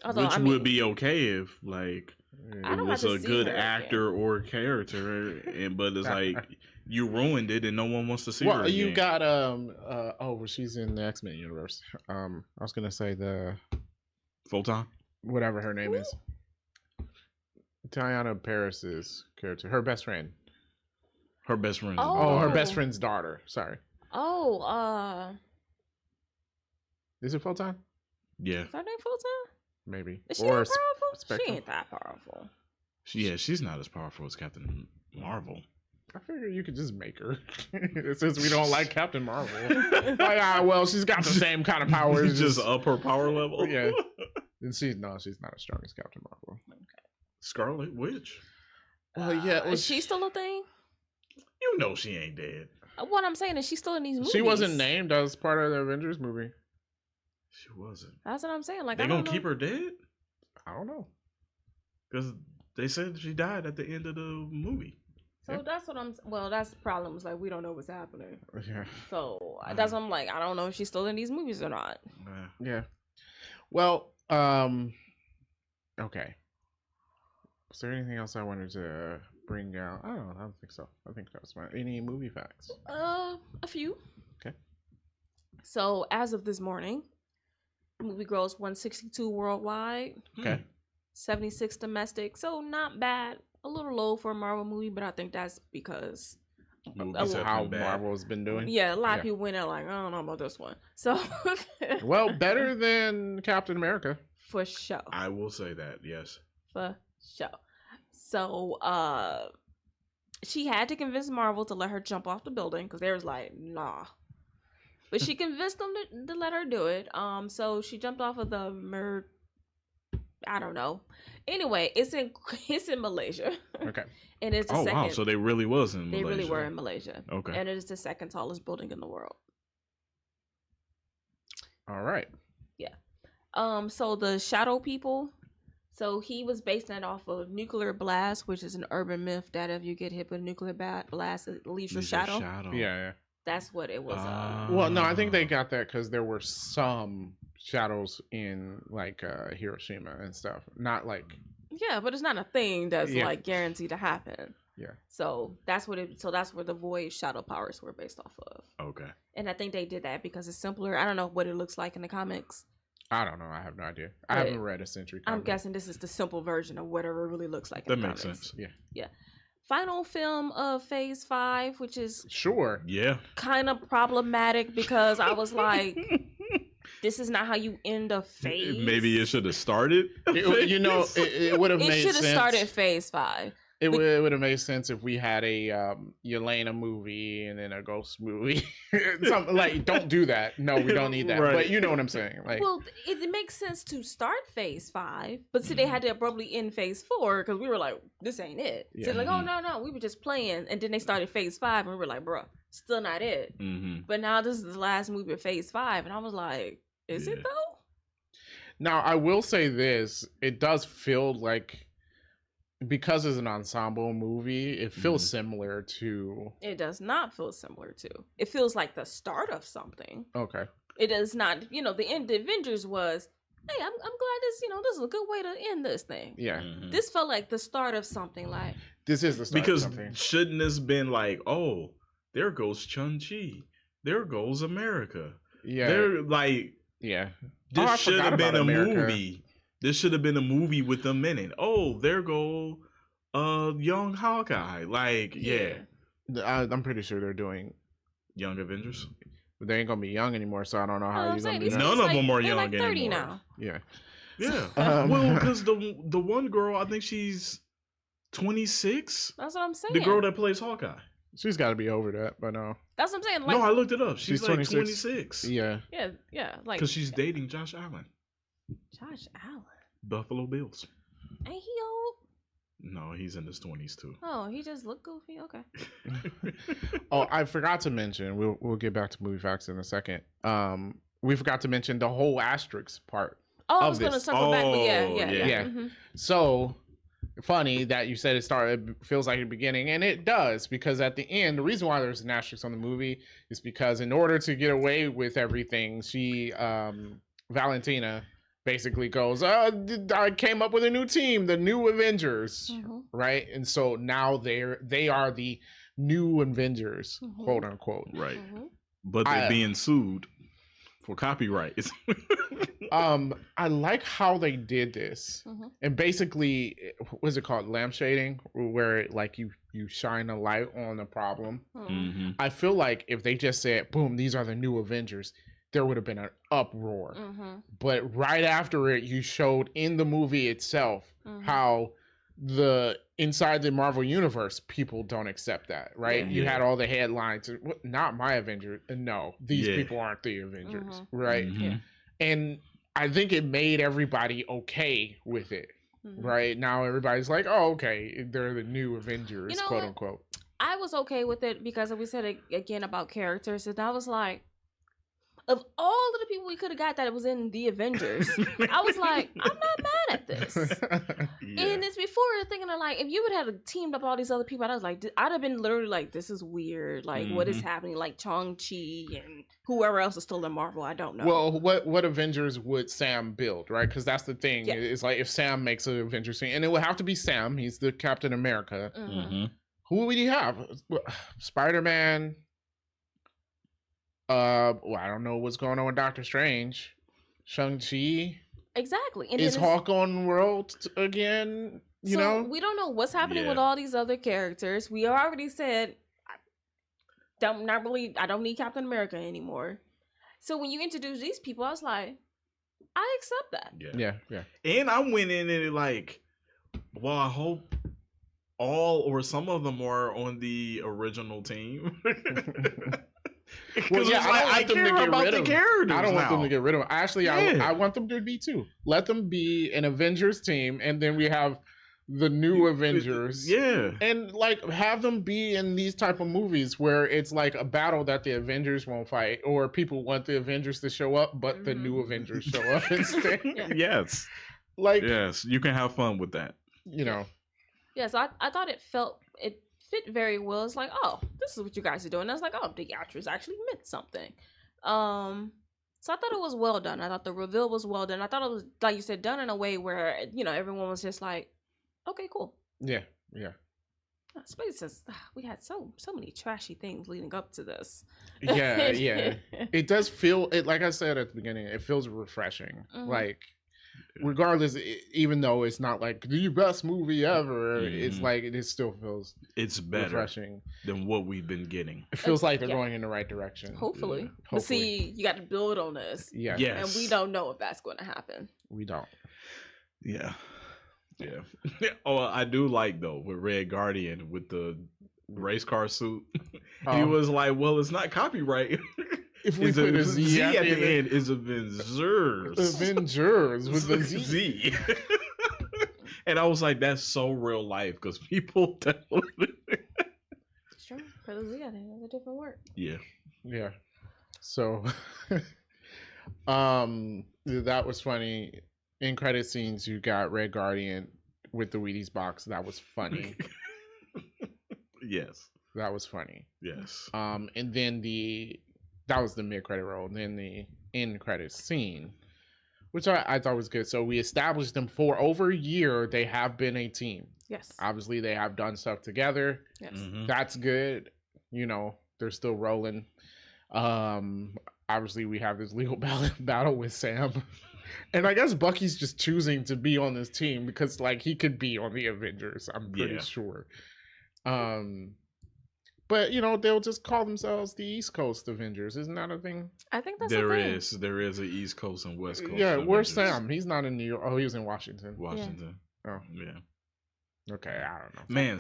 Although, which would be okay if like it was a good actor or character, but it's like you ruined it and no one wants to see her again. Well, you got she's in the X-Men universe. I was gonna say the Photon, whatever her name is, Teyonah Parris's character, her best friend. Her best friend. Her best friend's daughter. Sorry. Is it Photon? Yeah. Is her name Photon? Maybe. Is she that powerful? Spectrum? She ain't that powerful. She's not as powerful as Captain Marvel. I figure you could just make her. Since we don't like Captain Marvel. She's got the same kind of powers. Just up her power level. Yeah. And she's not as strong as Captain Marvel. Okay. Scarlet Witch. Well, yeah. Is she still a thing? You know she ain't dead. What I'm saying is she's still in these movies. She wasn't named as part of the Avengers movie. She wasn't. That's what I'm saying. Like, they gonna keep her dead? I don't know. Because they said she died at the end of the movie. So that's what I'm. Well, that's the problem. Is like we don't know what's happening. Yeah. So that's what I'm like. I don't know if she's still in these movies or not. Yeah. Well. Okay. Was there anything else I wanted to bring out? I don't think so. I think that was my any movie facts. A few. Okay. So as of this morning, movie gross 162 worldwide. Okay. 76 domestic. So not bad. A little low for a Marvel movie, but I think that's because of how Marvel's been doing. Yeah, a lot of people went out like, I don't know about this one. So well, better than Captain America. For sure. I will say that, yes. For sure. So she had to convince Marvel to let her jump off the building because they was like, nah. But she convinced them to let her do it. So she jumped off of the I don't know. Anyway, it's in Malaysia. Okay. And it's the second. Wow, so they really was in Malaysia. They really were in Malaysia. Okay. And it is the second tallest building in the world. All right. Yeah. So the Shadow People. So he was basing it off of nuclear blast, which is an urban myth that if you get hit with a nuclear blast, it leaves your shadow. Yeah. That's what it was. Well, no, I think they got that because there were some shadows in like Hiroshima and stuff. Not like. Yeah, but it's not a thing that's like guaranteed to happen. Yeah. So that's what it. So that's where the void shadow powers were based off of. Okay. And I think they did that because it's simpler. I don't know what it looks like in the comics. I don't know. I have no idea. I haven't read a Sentry comic. I'm guessing this is the simple version of whatever it really looks like. That makes sense. Yeah. Yeah. Final film of Phase 5, which is kind of problematic because I was like, this is not how you end a phase. Maybe it should have started. It would have made sense. It should have started Phase 5. It would have made sense if we had a Yelena movie and then a Ghost movie. Something like, don't do that. No, we don't need that. Right. But you know what I'm saying. Like, well, it makes sense to start Phase 5, but see, they had to abruptly end Phase 4 because we were like, this ain't it. Yeah. So like, oh no, we were just playing, and then they started Phase 5, and we were like, bruh, still not it. Mm-hmm. But now this is the last movie of Phase 5, and I was like, is it though? Now I will say this: it does feel like. Because it's an ensemble movie, it feels similar to... It does not feel similar to. It feels like the start of something. Okay. It is not, the end of Avengers was, hey, I'm glad this is a good way to end this thing. Yeah. Mm-hmm. This felt like the start of something, like... This is the start of something. Because shouldn't this been like, oh, there goes Chun-Chi. There goes America. Yeah. They're like... Yeah. This should have been a movie. This should have been a movie with them in it. Oh, there go young Hawkeye. Like, yeah. I'm pretty sure they're doing Young Avengers. But they ain't gonna be young anymore, so I don't know how you're gonna do that. None of them are young like 30 anymore. now. Yeah. Yeah. Well, because the one girl, I think she's 26. That's what I'm saying. The girl that plays Hawkeye. She's got to be over that, but no. That's what I'm saying. No, I looked it up. She's like 26. 26. Yeah. Yeah. Like, because she's dating Josh Allen. Josh Allen. Buffalo Bills. Ain't he old? No, he's in his 20s too. Oh, he just looked goofy. Okay. Oh, I forgot to mention. We'll get back to movie facts in a second. We forgot to mention the whole asterisk part. Oh, I was gonna circle back, but yeah. Mm-hmm. So funny that you said it feels like the beginning, and it does, because at the end, the reason why there's an asterisk on the movie is because in order to get away with everything, she Valentina basically goes, I came up with a new team, the New Avengers, right? And so now they are the New Avengers, quote unquote, right? But they're being sued for copyright. I like how they did this, and basically, what's it called, lampshading, where like you shine a light on the problem. I feel like if they just said, boom, these are the New Avengers, there would have been an uproar. But right after it, you showed in the movie itself how inside the Marvel universe, people don't accept that, right? You had all the headlines, not my Avengers. No, these people aren't the Avengers, right? And I think it made everybody okay with it, right? Now everybody's like, oh, okay, they're the New Avengers, quote unquote. I was okay with it because we said it again about characters, and I was like, of all of the people we could have got that was in the Avengers, I was like, I'm not mad at this. And it's before thinking of like, if you would have teamed up all these other people, I was like, I'd have been literally like, this is weird. Like, what is happening? Like Chang-Chi and whoever else is still in Marvel, I don't know. Well, what Avengers would Sam build, right? Because that's the thing. Yeah. It's like if Sam makes an Avengers thing, and it would have to be Sam. He's the Captain America. Who would he have? Spider-Man. Well, I don't know what's going on with Doctor Strange. Shang-Chi. Exactly. And is Hawk on World again? You know? We don't know what's happening with all these other characters. We already said, I don't need Captain America anymore. So when you introduce these people, I was like, I accept that. Yeah. And I went in and like, well, I hope all or some of them are on the original team. Well, yeah, I don't want them to get rid of characters. I don't want them to get rid of them. Actually, I want them to be too. Let them be an Avengers team, and then we have the New Avengers. Yeah, and like have them be in these type of movies where it's like a battle that the Avengers won't fight, or people want the Avengers to show up, but the New Avengers show up instead. Yes, yes, you can have fun with that. You know. Yes, I thought it fit very well. It's like, oh, this is what you guys are doing. I was like, oh, the actress actually meant something. So I thought it was well done. I thought the reveal was well done. I thought it was, like you said, done in a way where, everyone was just like, okay, cool. Yeah. Space says we had so many trashy things leading up to this. Yeah. It does feel it, like I said at the beginning, it feels refreshing. Like, regardless, even though it's not like the best movie ever, it's like it still feels better, refreshing than what we've been getting. It feels like they're going in the right direction. Hopefully. But see, you got to build on this. Yeah. Yes. And we don't know if that's going to happen. We don't. Yeah. Oh, I do like though with Red Guardian with the race car suit. He was like, "Well, it's not copyright." If we put a Z at the end, is Avengers. Avengers with the Z. And I was like, that's so real life because people definitely. Sure, put a Z at it. That's a different word. Yeah. So, that was funny. In credit scenes, you got Red Guardian with the Wheaties box. That was funny. Yes. That was funny. Yes. And then that was the mid-credit roll. And then the end-credit scene, which I thought was good. So we established them for over a year. They have been a team. Yes. Obviously, they have done stuff together. Yes. That's good. They're still rolling. Obviously, we have this legal battle with Sam. And I guess Bucky's just choosing to be on this team because, like, he could be on the Avengers. I'm pretty sure. But they'll just call themselves the East Coast Avengers. Isn't that a thing? I think that's there a thing. there is an East Coast and West Coast. Yeah, where's Avengers. Sam? He's not in New York. Oh, he was in Washington. Washington. Yeah. Oh, yeah. Okay, I don't know. Man,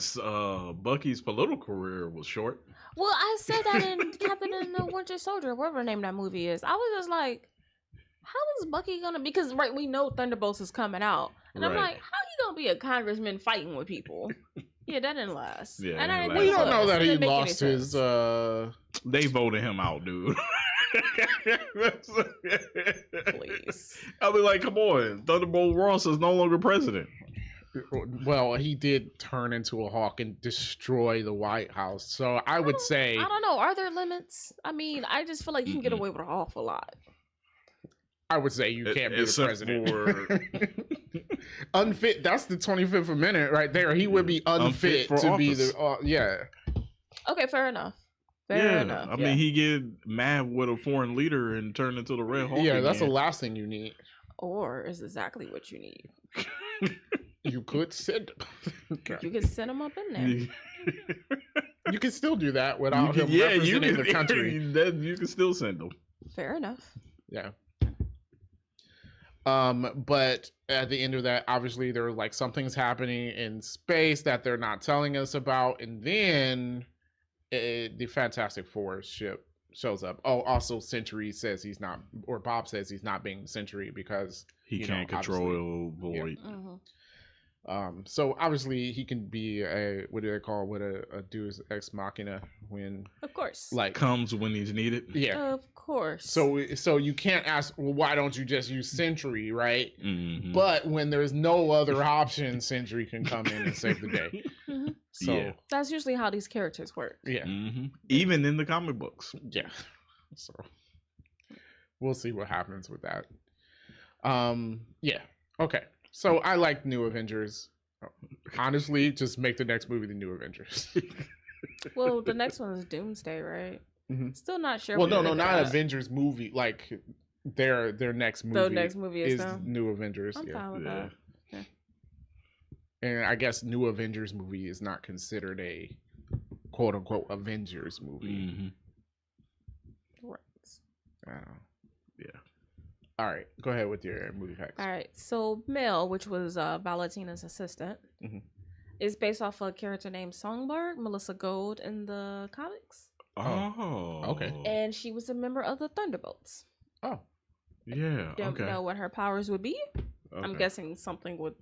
Bucky's political career was short. Well, I said that in Captain and the Winter Soldier, whatever the name of that movie is. I was just like, how is Bucky gonna? Because we know Thunderbolts is coming out, and I'm like, how he gonna be a congressman fighting with people? Yeah, that didn't last. Yeah, and we don't know that he lost his. They voted him out, dude. Please. I'll be like, come on, Thunderbolt Ross is no longer president. Well, he did turn into a hawk and destroy the White House. So I would say, I don't know. Are there limits? I mean, I just feel like you can get away with an awful lot. I would say you can't be the president. Unfit. That's the 25th Amendment right there. He would be unfit to office. Be the. Yeah. Okay, fair enough. Fair enough. I mean, he get mad with a foreign leader and turn into the Red Hulk. Yeah, that's the last thing you need. Or is exactly what you need. You could send him. You could send him up in there. You can still do that without him representing the country. You can still send him. Fair enough. Yeah. But at the end of that, obviously there was like something's happening in space that they're not telling us about, and then the Fantastic Four ship shows up. Oh, also Sentry says he's not, or Bob says he's not being Sentry because he can't control Void. Yeah. Mm-hmm. So obviously he can be a Deus Ex Machina when, of course, like comes when he's needed. Yeah, of course. So you can't ask, well, why don't you just use Sentry, right? Mm-hmm. But when there's no other option, Sentry can come in and save the day. Mm-hmm. So that's usually how these characters work. Yeah, mm-hmm. Even in the comic books. Yeah. So we'll see what happens with that. Yeah. Okay. So I like New Avengers. Honestly, just make the next movie the New Avengers. Well, the next one is Doomsday, right? Mm-hmm. Still not sure. Well, no, not Avengers movie. Like their next movie. The next movie is New Avengers. I'm fine with that. Yeah. And I guess New Avengers movie is not considered a quote unquote Avengers movie. Mm-hmm. Right. Yeah. All right, go ahead with your movie facts. All right, so Mel, which was Valentina's assistant, is based off a character named Songbird, Melissa Gold in the comics. Oh, okay. And she was a member of the Thunderbolts. Oh, yeah. Don't know what her powers would be. Okay. I'm guessing something with,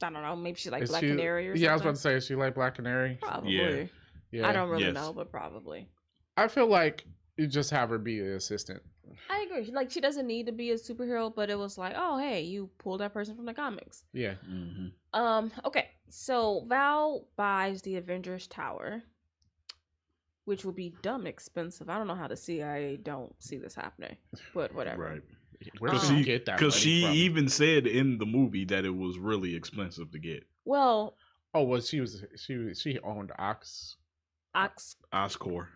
I don't know, maybe she's like Black Canary or something. Yeah, I was about to say, is she like Black Canary? Probably. Yeah. I don't really know, but probably. I feel like you just have her be an assistant. I agree. Like, she doesn't need to be a superhero, but it was like, oh, hey, you pulled that person from the comics. Yeah. Mm-hmm. Okay. So Val buys the Avengers Tower, which would be dumb expensive. I don't know how the CIA don't see this happening, but whatever. Right. Where does she get that? Because she even said in the movie that it was really expensive to get. Well. Oh, well, she owned Oscorp.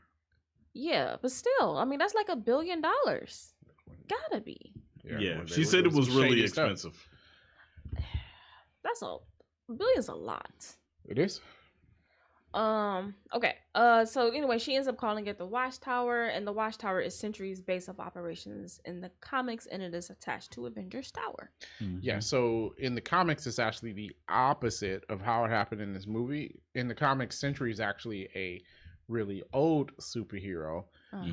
Yeah, but still, I mean, that's like $1 billion. Gotta be. Yeah, she said it was really expensive. That's $1 billion's a lot. It is. Okay. So anyway, she ends up calling it the Watchtower, and the Watchtower is Sentry's base of operations in the comics, and it is attached to Avengers Tower. Mm-hmm. Yeah. So in the comics, it's actually the opposite of how it happened in this movie. In the comics, Sentry is actually a really old superhero,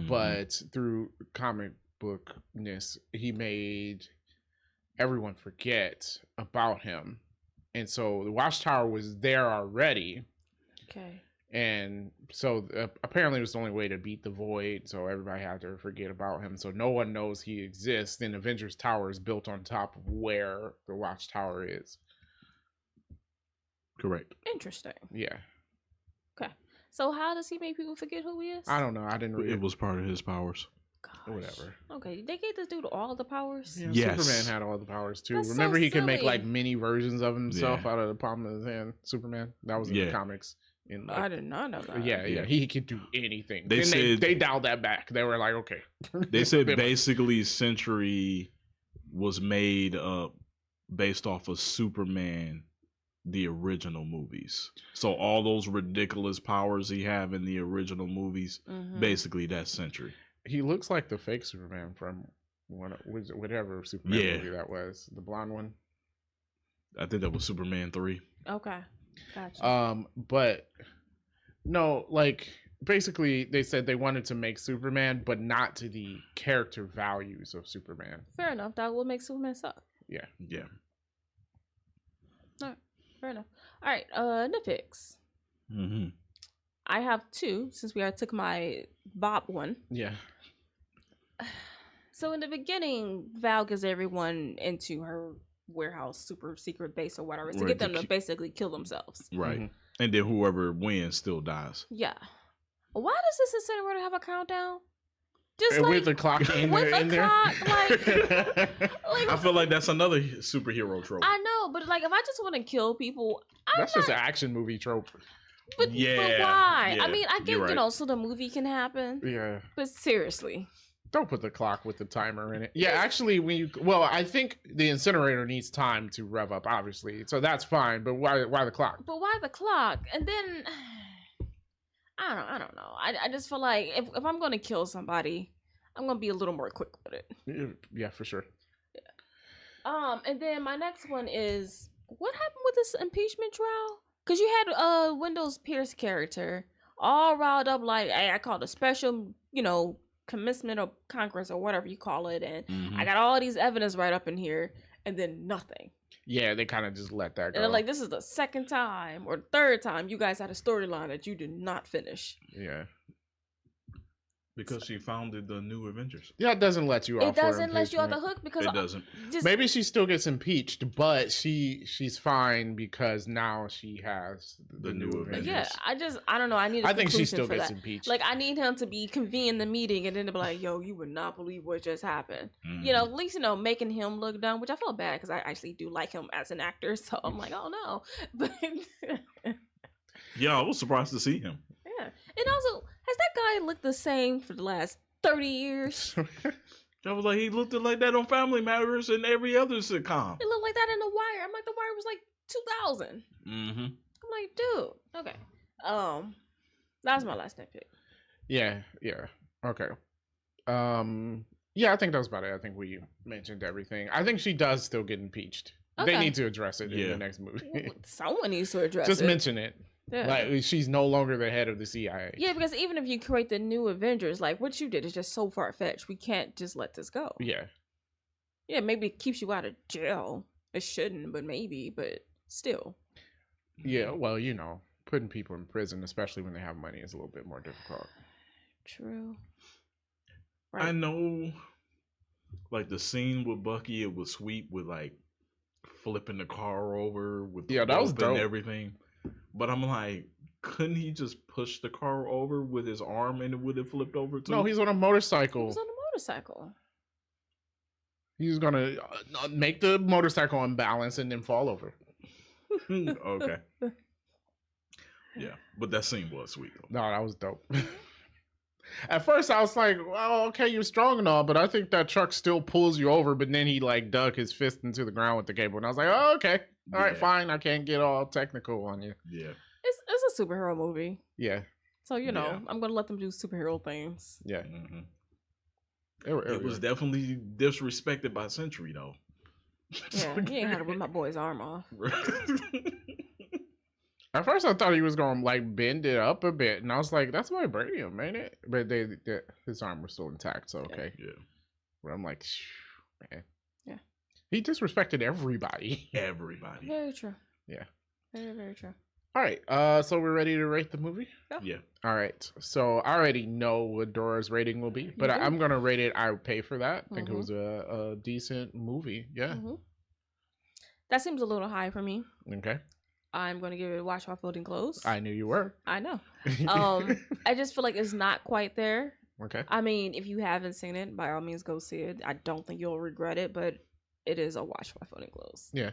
but through comic bookness, he made everyone forget about him, and so the Watchtower was there already. Okay. And so apparently it was the only way to beat the Void, so everybody had to forget about him, so no one knows he exists. Then Avengers Tower is built on top of where the Watchtower is. Correct. Interesting. Yeah. Okay. So how does he make people forget who he is? I don't know. I didn't read it. Was part of his powers. Gosh. Whatever. Okay, they gave this dude all the powers? Yeah, yes. Superman had all the powers too. That's Remember, so he could make silly. like mini versions of himself out of the palm of his hand. Superman. That was in the comics. I did not know that. Yeah. He could do anything. They dialed that back. They were like, okay. They said basically Sentry was made up based off of Superman the original movies. So all those ridiculous powers he have in the original movies, basically that's Sentry. He looks like the fake Superman from whatever Superman movie that was, the blonde one. I think that was Superman 3. Okay, gotcha. But no, like basically they said they wanted to make Superman, but not to the character values of Superman. Fair enough. That will make Superman suck. Yeah. Yeah. All right. Fair enough. All right. Nitpicks. I have 2 since we took my Bob one. Yeah. So in the beginning, Val gets everyone into her warehouse super secret base or whatever to get them to basically kill themselves. Right. And then whoever wins still dies. Yeah. Why does this incinerator have a countdown? Just with the clock in there. I feel like that's another superhero trope. I know, but like if I just want to kill people, that's just an action movie trope. But why? Yeah, I mean, I get so the movie can happen. Yeah. But seriously. Don't put the clock with the timer in it. Yeah, actually, I think the incinerator needs time to rev up, obviously, so that's fine. But why the clock? But why the clock? And then I don't know. I just feel like if I'm going to kill somebody, I'm going to be a little more quick with it. Yeah, for sure. Yeah. And then my next one is what happened with this impeachment trial? Because you had Wendell Pierce character all riled up like, hey, I called a special, commencement of Congress or whatever you call it, and I got all these evidence right up in here, and then nothing. Yeah, they kind of just let that go. And they're like, this is the second time or third time you guys had a storyline that you did not finish. Yeah. Because she founded the New Avengers. Yeah, it doesn't let you off. It doesn't let you off the hook because it doesn't. Maybe she still gets impeached, but she's fine because now she has the New Avengers. Yeah, I don't know. I think she still gets impeached. Like I need him to be convene the meeting and then to be like, "Yo, you would not believe what just happened." At least making him look dumb, which I felt bad because I actually do like him as an actor. So I'm like, oh no, but yeah, I was surprised to see him. Yeah, and also, has that guy looked the same for the last 30 years? I was like, he looked like that on Family Matters and every other sitcom. It looked like that in The Wire. I'm like, The Wire was like 2000. I'm like, dude. Okay. That's my last nitpick. Yeah. Okay. Yeah, I think that was about it. I think we mentioned everything. I think she does still get impeached. Okay. They need to address it in the next movie. Someone needs to address Just it. Just mention it. Yeah. Like she's no longer the head of the CIA. Yeah, because even if you create the New Avengers, like what you did is just so far fetched. We can't just let this go. Yeah. Yeah, maybe it keeps you out of jail. It shouldn't, but maybe, but still. Yeah, well, putting people in prison, especially when they have money, is a little bit more difficult. True. Right. I know, like the scene with Bucky, it was sweet with like flipping the car over with that was dope and everything. But I'm like, couldn't he just push the car over with his arm and it would have flipped over too? No, he's on a motorcycle. He was on a motorcycle. He's gonna make the motorcycle unbalanced and then fall over. Okay. Yeah, but that scene was sweet though. No, that was dope. At first, I was like, well, okay, you're strong and all, but I think that truck still pulls you over. But then he like dug his fist into the ground with the cable. And I was like, oh, okay. All right, fine. I can't get all technical on you. Yeah. It's a superhero movie. Yeah. So, I'm going to let them do superhero things. Yeah. It was definitely disrespected by Sentry, though. Yeah, he ain't had to rip my boy's arm off. At first, I thought he was going to, like, bend it up a bit. And I was like, that's vibranium, ain't it? But his arm was still intact, so okay. Yeah. But I'm like, man. Yeah. He disrespected everybody. Everybody. Very true. Yeah. Very, very true. All right. So we're ready to rate the movie? Yeah. All right. So I already know what Dora's rating will be, but I'm going to rate it. I would pay for that. I think it was a decent movie. Yeah. That seems a little high for me. Okay. I'm going to give it a watch while folding clothes. I knew you were. I know. I just feel like it's not quite there. Okay. I mean, if you haven't seen it, by all means, go see it. I don't think you'll regret it, but it is a watch while folding clothes. Yeah.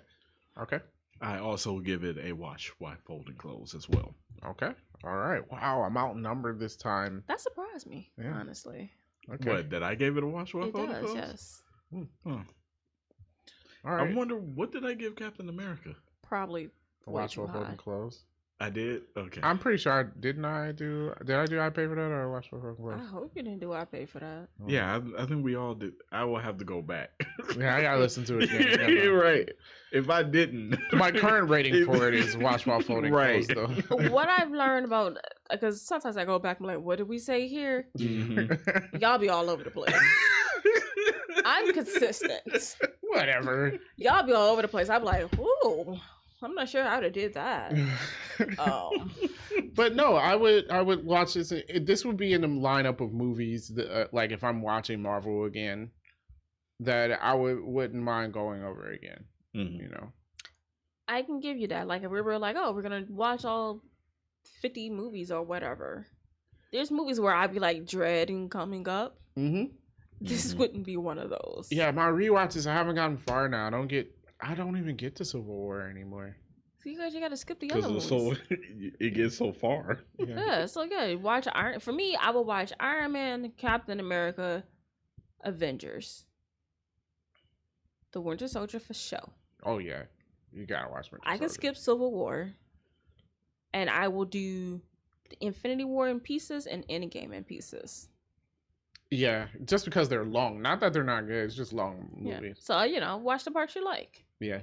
Okay. I also give it a watch while folding clothes as well. Okay. All right. Wow, I'm outnumbered this time. That surprised me, honestly. Okay. What, that I gave it a watch while folding clothes? Yes. All right. I wonder, what did I give Captain America? Probably Watch While Folding Clothes. I did. Okay. I'm pretty sure Did I do I pay for that or Watch While Folding Clothes? I hope you didn't do I pay for that. Yeah, I think we all did. I will have to go back. Yeah, I gotta listen to it again. You're right. If I didn't, my current rating for it is Watch While Folding Clothes. Though. What I've learned about, because sometimes I go back and I'm like, what did we say here? Mm-hmm. Y'all be all over the place. I'm consistent. Whatever. Y'all be all over the place. I'm like, ooh, I'm not sure I would have did that. But no, I would watch this. This would be in the lineup of movies that, like if I'm watching Marvel again, that I wouldn't mind going over again. Mm-hmm. You know, I can give you that. Like if we were like, oh, we're gonna watch all 50 movies or whatever. There's movies where I'd be like dreading coming up. Mm-hmm. This wouldn't be one of those. Yeah, my rewatches, I haven't gotten far now. I don't even get to Civil War anymore. So you gotta skip the other ones. So it gets so far. Yeah, so yeah, watch Iron. For me, I would watch Iron Man, Captain America, Avengers, The Winter Soldier for show. Oh yeah, you gotta watch Winter I can skip Civil War, and I will do Infinity War in pieces and Endgame in pieces. Yeah, just because they're long. Not that they're not good. It's just long movies. Yeah. So watch the parts you like. Yeah.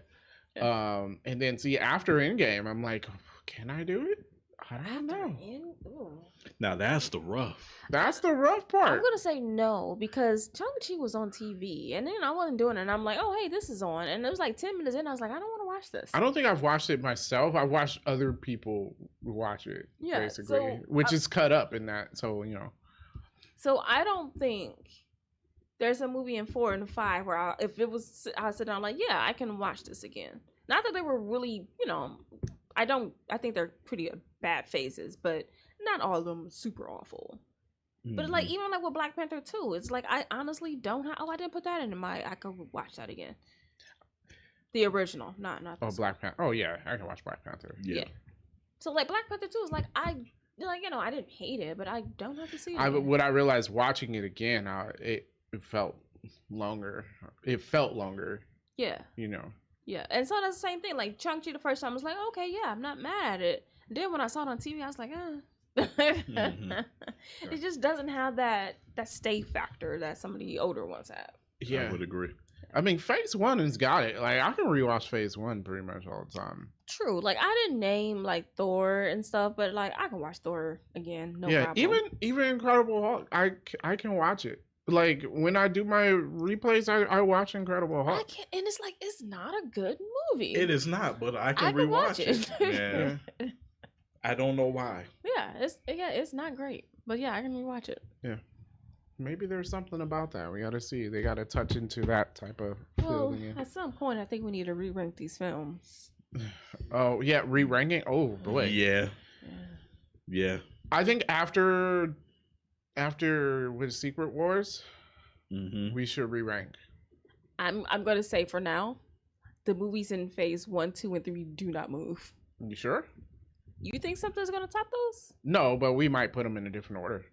And then see after Endgame, I'm like, can I do it? I don't know. Now that's the rough. That's the rough part. I'm gonna say no because Shang-Chi was on TV, and then I wasn't doing it. And I'm like, oh hey, this is on, and it was like 10 minutes in. I was like, I don't want to watch this. I don't think I've watched it myself. I've watched other people watch it, basically, which is cut up in that. So you know. So I don't think there's a movie in 4 and 5 where I'll sit down like, yeah, I can watch this again. Not that they were really, I think they're pretty bad phases, but not all of them super awful. Mm-hmm. But like even like with Black Panther 2, it's like I honestly don't have. I didn't put that in I could watch that again. The original, not this Black Panther. Oh yeah, I can watch Black Panther. Yeah. So like Black Panther 2 is like I didn't hate it, but I don't have to see it. What I realized watching it again, it felt longer. It felt longer. Yeah. Yeah, and so that's the same thing. Like Shang-Chi, the first time I was like, okay, yeah, I'm not mad at it. Then when I saw it on TV, I was like, mm-hmm. It just doesn't have that stay factor that some of the older ones have. Yeah, I would agree. I mean, Phase 1 has got it. Like I can rewatch Phase 1 pretty much all the time. True. Like I didn't name like Thor and stuff, but like I can watch Thor again. No problem. Even Incredible Hulk, I can watch it. Like when I do my replays, I watch Incredible Hulk. And it's like it's not a good movie. It is not, but I can rewatch it. Yeah. I don't know why. Yeah, it's not great, but yeah, I can rewatch it. Yeah. Maybe there's something about that. We got to see. They got to touch into that type of feeling. At some point, I think we need to re-rank these films. Oh, yeah, re-ranking? Oh, boy. Yeah. I think after with Secret Wars, we should re-rank. I'm going to say for now, the movies in Phase 1, 2, and 3 do not move. You sure? You think something's going to top those? No, but we might put them in a different order.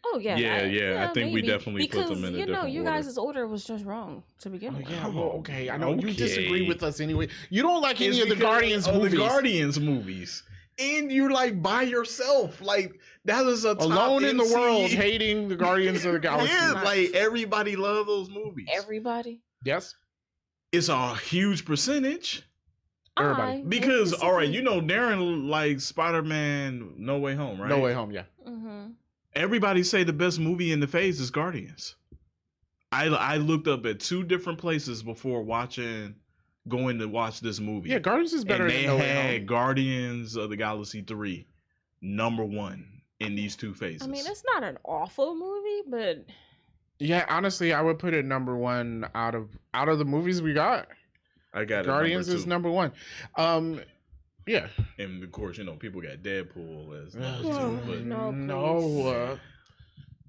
Oh, yeah. Yeah. I think maybe. we definitely put them in a different order. Because, you guys' order was just wrong to begin with. Yeah, well, okay. I know you disagree with us anyway. You don't like any of the Guardians movies. The Guardians movies. And you're like by yourself. Like, that is a top alone in the world hating the Guardians of the Galaxy. Yeah, like everybody loves those movies. Everybody? Yes. It's a huge percentage. Everybody. Because, all right, Darren likes Spider-Man No Way Home, right? No Way Home, yeah. Mm-hmm. Everybody say the best movie in the phase is Guardians. I looked up at 2 different places before going to watch this movie. Yeah, Guardians is better than No Way Home. They had Guardians of the Galaxy 3 #1 in these 2 phases. I mean, it's not an awful movie, but yeah, honestly, I would put it #1 out of the movies we got. I got Guardians is #1. Yeah, and of course, people got Deadpool as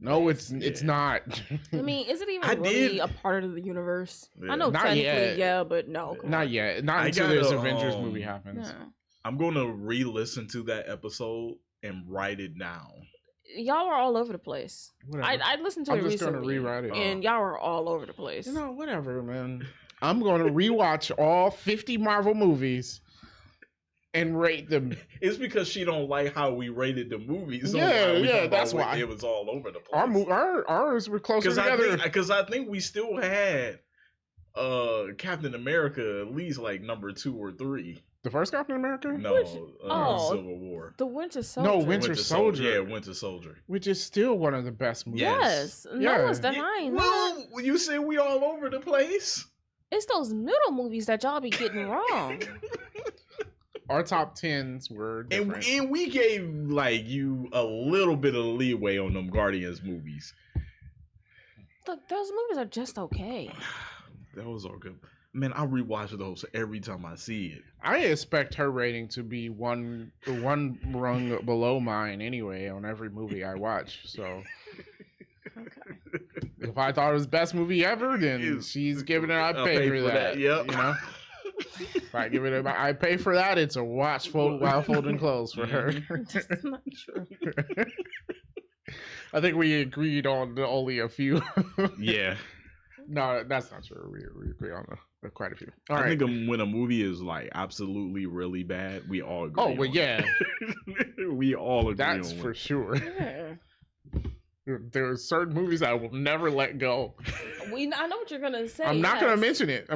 no, it's not. I mean, is it even really a part of the universe? Yeah. I know not technically, yet. Yeah, but no. Not yet. Not until this Avengers movie happens. No. I'm gonna re-listen to that episode and write it down. Y'all are all over the place. I listened to it recently. I'm just gonna rewrite it, and y'all are all over the place. Whatever, man. I'm gonna rewatch all 50 Marvel movies. and rate them. It's because she don't like how we rated the movies. Yeah, that's why it was all over the place. Ours were closer together. Because I think we still had Captain America at least like number 2 or 3. The first Captain America? No, Civil War. The Winter Soldier. No, Winter Soldier. Yeah, Winter Soldier. Which is still one of the best movies. Yes. No one's denying that. Well, you said we all over the place. It's those middle movies that y'all be getting wrong. Our top 10s were different. And we gave like you a little bit of leeway on them Guardians movies. Look, those movies are just okay. Those are good. Man, I rewatch those every time I see it. I expect her rating to be one rung below mine anyway on every movie I watch. So if I thought it was best movie ever, then she's giving it. I pay for that. Yep. You know, if I give it, I pay for that. It's a watch while folding clothes for her. That's not true. I think we agreed on only a few. Yeah. No, that's not true. We agree on quite a few. All right. I think when a movie is like absolutely really bad, we all agree. Oh, well, yeah. We all agree. That's for sure. Yeah. There are certain movies I will never let go. I know what you're gonna say. I'm not gonna mention it.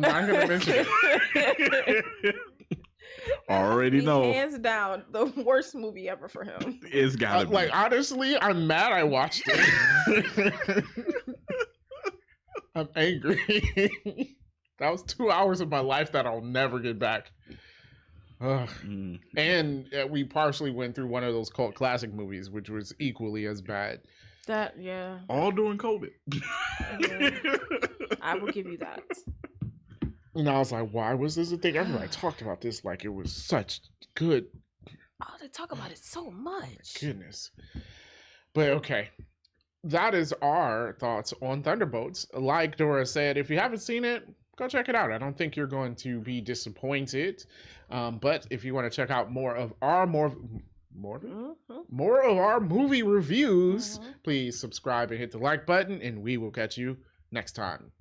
Already know. Hands down, the worst movie ever for him. It's gotta be. Like, honestly, I'm mad I watched it. I'm angry. That was 2 hours of my life that I'll never get back. And we partially went through one of those cult classic movies, which was equally as bad. Yeah. All during COVID. I will give you that. And I was like, why was this a thing? Everybody talked about this like it was such good. Oh, they talk about it so much. Oh my goodness. But okay. That is our thoughts on Thunderbolts. Like Dora said, if you haven't seen it, go check it out. I don't think you're going to be disappointed. But if you want to check out more of our movie reviews, please subscribe and hit the like button, and we will catch you next time.